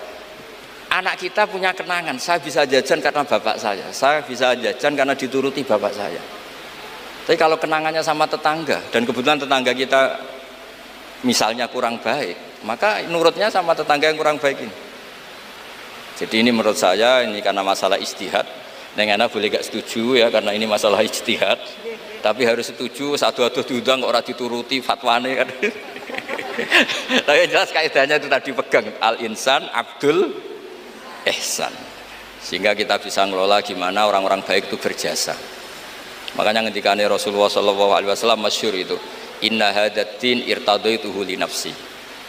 Anak kita punya kenangan, saya bisa jajan karena bapak saya bisa jajan karena dituruti bapak saya. Tapi kalau kenangannya sama tetangga, dan kebetulan tetangga kita misalnya kurang baik, maka nurutnya sama tetangga yang kurang baik ini. Jadi ini menurut saya, ini karena masalah ijtihad. Neng Ana boleh gak setuju ya, karena ini masalah ijtihad. Tapi harus setuju, satu-satu diundang kok ora dituruti fatwane kan. Tapi jelas kaidahnya itu tadi pegang, al-insan abdul ihsan. Sehingga kita bisa ngelola gimana orang-orang baik itu berjasa. Makanya ngendikane Rasulullah sallallahu alaihi wasallam masyhur itu, inna hadatin irtadaituhu li nafsi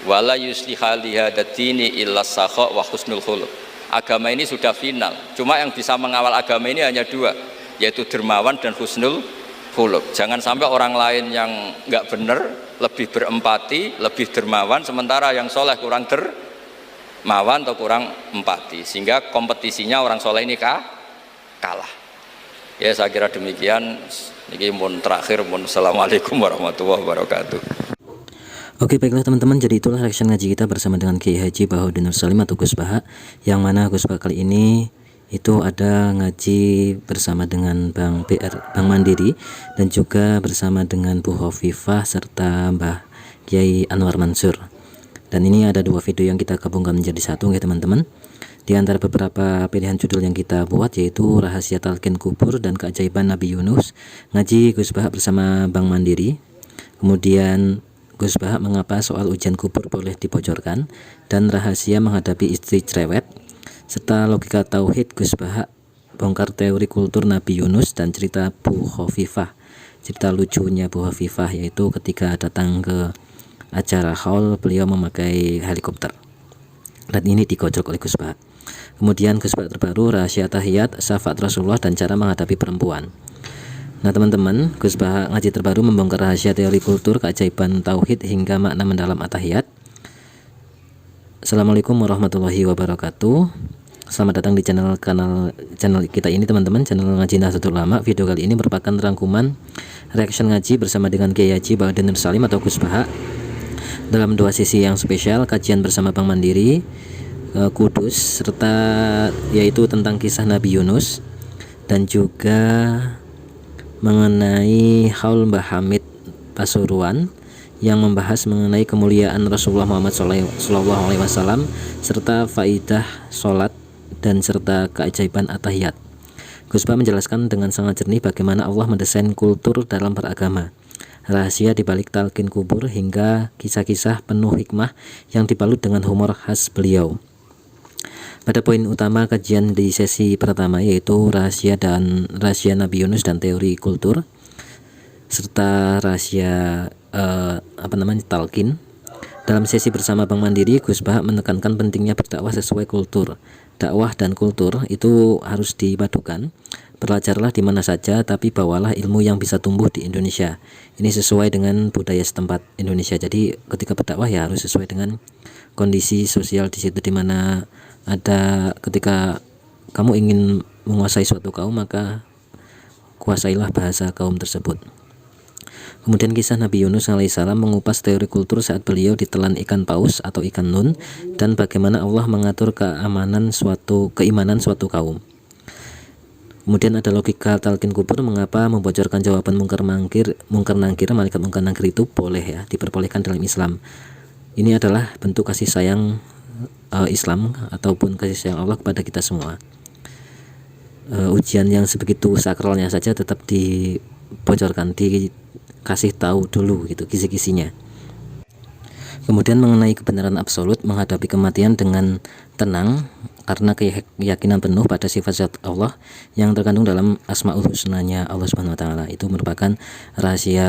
wala yusliha li hadatini illa sakha wa husnul khuluq. Agama ini sudah final. Cuma yang bisa mengawal agama ini hanya dua, yaitu dermawan dan husnul khuluq. Jangan sampai orang lain yang enggak benar lebih berempati, lebih dermawan, sementara yang soleh kurang dermawan atau kurang empati, sehingga kompetisinya orang soleh ini kalah. Ya, saya kira demikian. Ini mohon terakhir, mohon assalamualaikum warahmatullahi wabarakatuh. Oke, baiklah teman-teman, jadi itulah reaction ngaji kita bersama dengan Kiai Haji Bahodin Nur Salim atau Gus Baha, yang mana Gus Baha kali ini itu ada ngaji bersama dengan Bang Mandiri dan juga bersama dengan Bu Hovifah serta Mbah Kiai Anwar Mansur. Dan ini ada dua video yang kita gabungkan menjadi satu ya teman-teman. Di antara beberapa pilihan judul yang kita buat yaitu Rahasia Talqin Kubur dan Keajaiban Nabi Yunus, ngaji Gus Baha bersama Bang Mandiri. Kemudian Gus Baha mengapa soal ujian kubur boleh dibocorkan, dan rahasia menghadapi istri cerewet, serta logika tauhid Gus Baha bongkar teori kultur Nabi Yunus, dan cerita Bu Hovifah, cerita lucunya Bu Hovifah yaitu ketika datang ke acara haul beliau memakai helikopter, dan ini digojok oleh Gus Baha. Kemudian Gus Baha terbaru rahasia tahiyat, syafaat Rasulullah, dan cara menghadapi perempuan. Nah teman-teman, Gus Baha ngaji terbaru membongkar rahasia teori kultur, keajaiban tauhid, hingga makna mendalam at-tahiyat. Assalamualaikum warahmatullahi wabarakatuh. Selamat datang di channel kita ini teman-teman, channel Ngaji Nahdlatul Ulama. Video kali ini merupakan rangkuman reaction ngaji bersama dengan Kiai Haji Bahodin Nur Salim atau Gus Baha dalam dua sesi yang spesial, kajian bersama Bang Mandiri Kudus, serta yaitu tentang kisah Nabi Yunus, dan juga mengenai haul Mbah Hamid Pasuruan yang membahas mengenai kemuliaan Rasulullah Muhammad SAW serta faidah sholat dan serta keajaiban at-tahiyat. Gus Baha menjelaskan dengan sangat jernih bagaimana Allah mendesain kultur dalam beragama, rahasia dibalik talqin kubur, hingga kisah-kisah penuh hikmah yang dibalut dengan humor khas beliau. Pada poin utama kajian di sesi pertama yaitu rahasia Nabi Yunus dan teori kultur, serta rahasia talqin. Dalam sesi bersama Bang Mandiri, Gus Baha menekankan pentingnya berdakwah sesuai kultur. Dakwah dan kultur itu harus dipadukan. Belajarlah di mana saja, tapi bawalah ilmu yang bisa tumbuh di Indonesia. Ini sesuai dengan budaya setempat Indonesia. Jadi ketika berdakwah ya harus sesuai dengan kondisi sosial di situ, di mana ada, ketika kamu ingin menguasai suatu kaum maka kuasailah bahasa kaum tersebut. Kemudian kisah Nabi Yunus alaihissalam mengupas teori kultur saat beliau ditelan ikan paus atau ikan nun, dan bagaimana Allah mengatur keimanan suatu kaum. Kemudian ada logika talqin kubur, mengapa membocorkan jawaban mungkar nangkir malaikat mungkar nangkir itu boleh ya, diperbolehkan dalam Islam. Ini adalah bentuk kasih sayang Islam ataupun kasih sayang Allah kepada kita semua. Ujian yang sebegitu sakralnya saja tetap dibocorkan, dikasih tahu dulu gitu kisi-kisinya. Kemudian mengenai kebenaran absolut, menghadapi kematian dengan tenang karena keyakinan penuh pada sifat zat Allah yang terkandung dalam asmaul husnanya Allah Subhanahu wa taala. Itu merupakan rahasia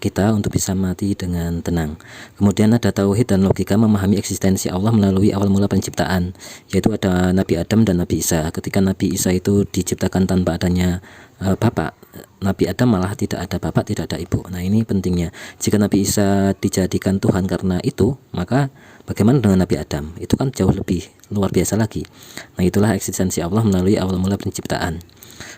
kita untuk bisa mati dengan tenang. Kemudian ada tauhid dan logika memahami eksistensi Allah melalui awal mula penciptaan, yaitu ada Nabi Adam dan Nabi Isa. Ketika Nabi Isa itu diciptakan tanpa adanya bapak, Nabi Adam malah tidak ada bapak, tidak ada ibu. Nah ini pentingnya. Jika Nabi Isa dijadikan Tuhan karena itu, maka bagaimana dengan Nabi Adam? Itu kan jauh lebih luar biasa lagi. Nah itulah eksistensi Allah melalui awal mula penciptaan.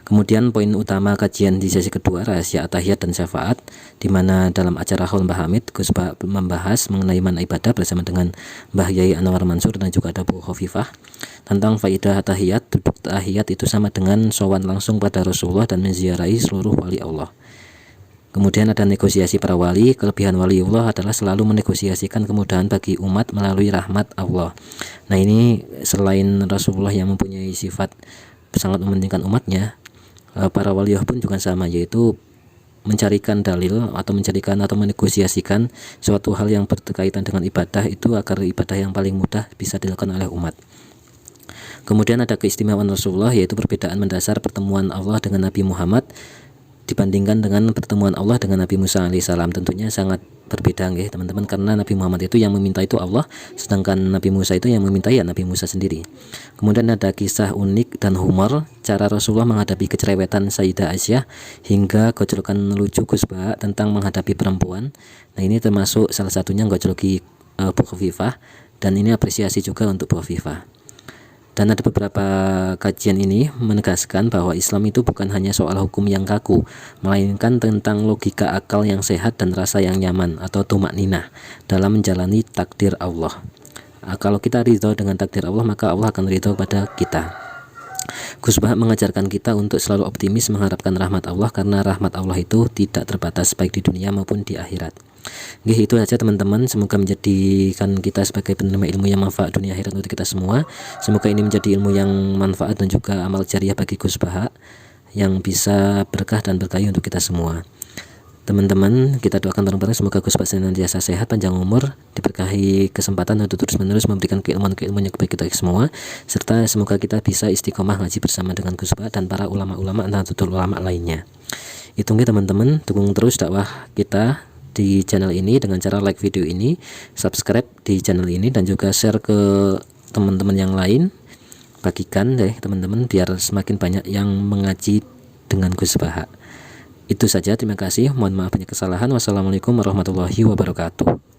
Kemudian poin utama kajian di sesi kedua, rahasia at-tahiyat dan syafaat, di mana dalam acara haul Mbah Hamid, Gus Baha membahas mengenai mana ibadah bersama dengan Mbah Yai Anwar Mansur dan juga ada Bu Hovifah tentang faidah tahiyat. Duduk tahiyat itu sama dengan sowan langsung pada Rasulullah dan menziarahi seluruh wali Allah. Kemudian ada negosiasi para wali. Kelebihan waliullah adalah selalu menegosiasikan kemudahan bagi umat melalui rahmat Allah. Nah ini selain Rasulullah yang mempunyai sifat sangat mementingkan umatnya, para waliullah pun juga sama, yaitu mencarikan dalil atau menegosiasikan suatu hal yang berkaitan dengan ibadah itu agar ibadah yang paling mudah bisa dilakukan oleh umat. Kemudian ada keistimewaan Rasulullah, yaitu perbedaan mendasar pertemuan Allah dengan Nabi Muhammad dibandingkan dengan pertemuan Allah dengan Nabi Musa alaihissalam. Tentunya sangat berbeda nggih teman-teman, karena Nabi Muhammad itu yang meminta itu Allah, sedangkan Nabi Musa itu yang meminta ya Nabi Musa sendiri. Kemudian ada kisah unik dan humor cara Rasulullah menghadapi kecerewetan Sayyidah Aisyah hingga gojlokan lucu Gus Bah tentang menghadapi perempuan. Nah, ini termasuk salah satunya gojloki Bu Khofifah, dan ini apresiasi juga untuk Bu Khofifah. Dan ada beberapa kajian ini menegaskan bahwa Islam itu bukan hanya soal hukum yang kaku, melainkan tentang logika akal yang sehat dan rasa yang nyaman atau tumak ninah dalam menjalani takdir Allah. Kalau kita ridho dengan takdir Allah, maka Allah akan ridho pada kita. Gus Bah mengajarkan kita untuk selalu optimis mengharapkan rahmat Allah, karena rahmat Allah itu tidak terbatas baik di dunia maupun di akhirat. Itu saja teman-teman, semoga menjadikan kita sebagai penerima ilmu yang manfaat dunia akhirat untuk kita semua. Semoga ini menjadi ilmu yang manfaat dan juga amal jariah bagi Gus Bah yang bisa berkah dan berkahi untuk kita semua. Teman-teman, kita doakan bareng-bareng semoga Gus Bah senantiasa sehat, panjang umur, diberkahi kesempatan untuk terus-menerus memberikan keilmuan-keilmuan yang baik kita semua, serta semoga kita bisa istiqomah ngaji bersama dengan Gus Bah dan para ulama-ulama dan tutur ulama lainnya. Itu teman-teman, dukung terus dakwah kita di channel ini dengan cara like video ini, subscribe di channel ini, dan juga share ke teman-teman yang lain. Bagikan deh teman-teman biar semakin banyak yang mengaji dengan Gus Bah. Itu saja, terima kasih, mohon maaf banyak kesalahan. Wassalamualaikum warahmatullahi wabarakatuh.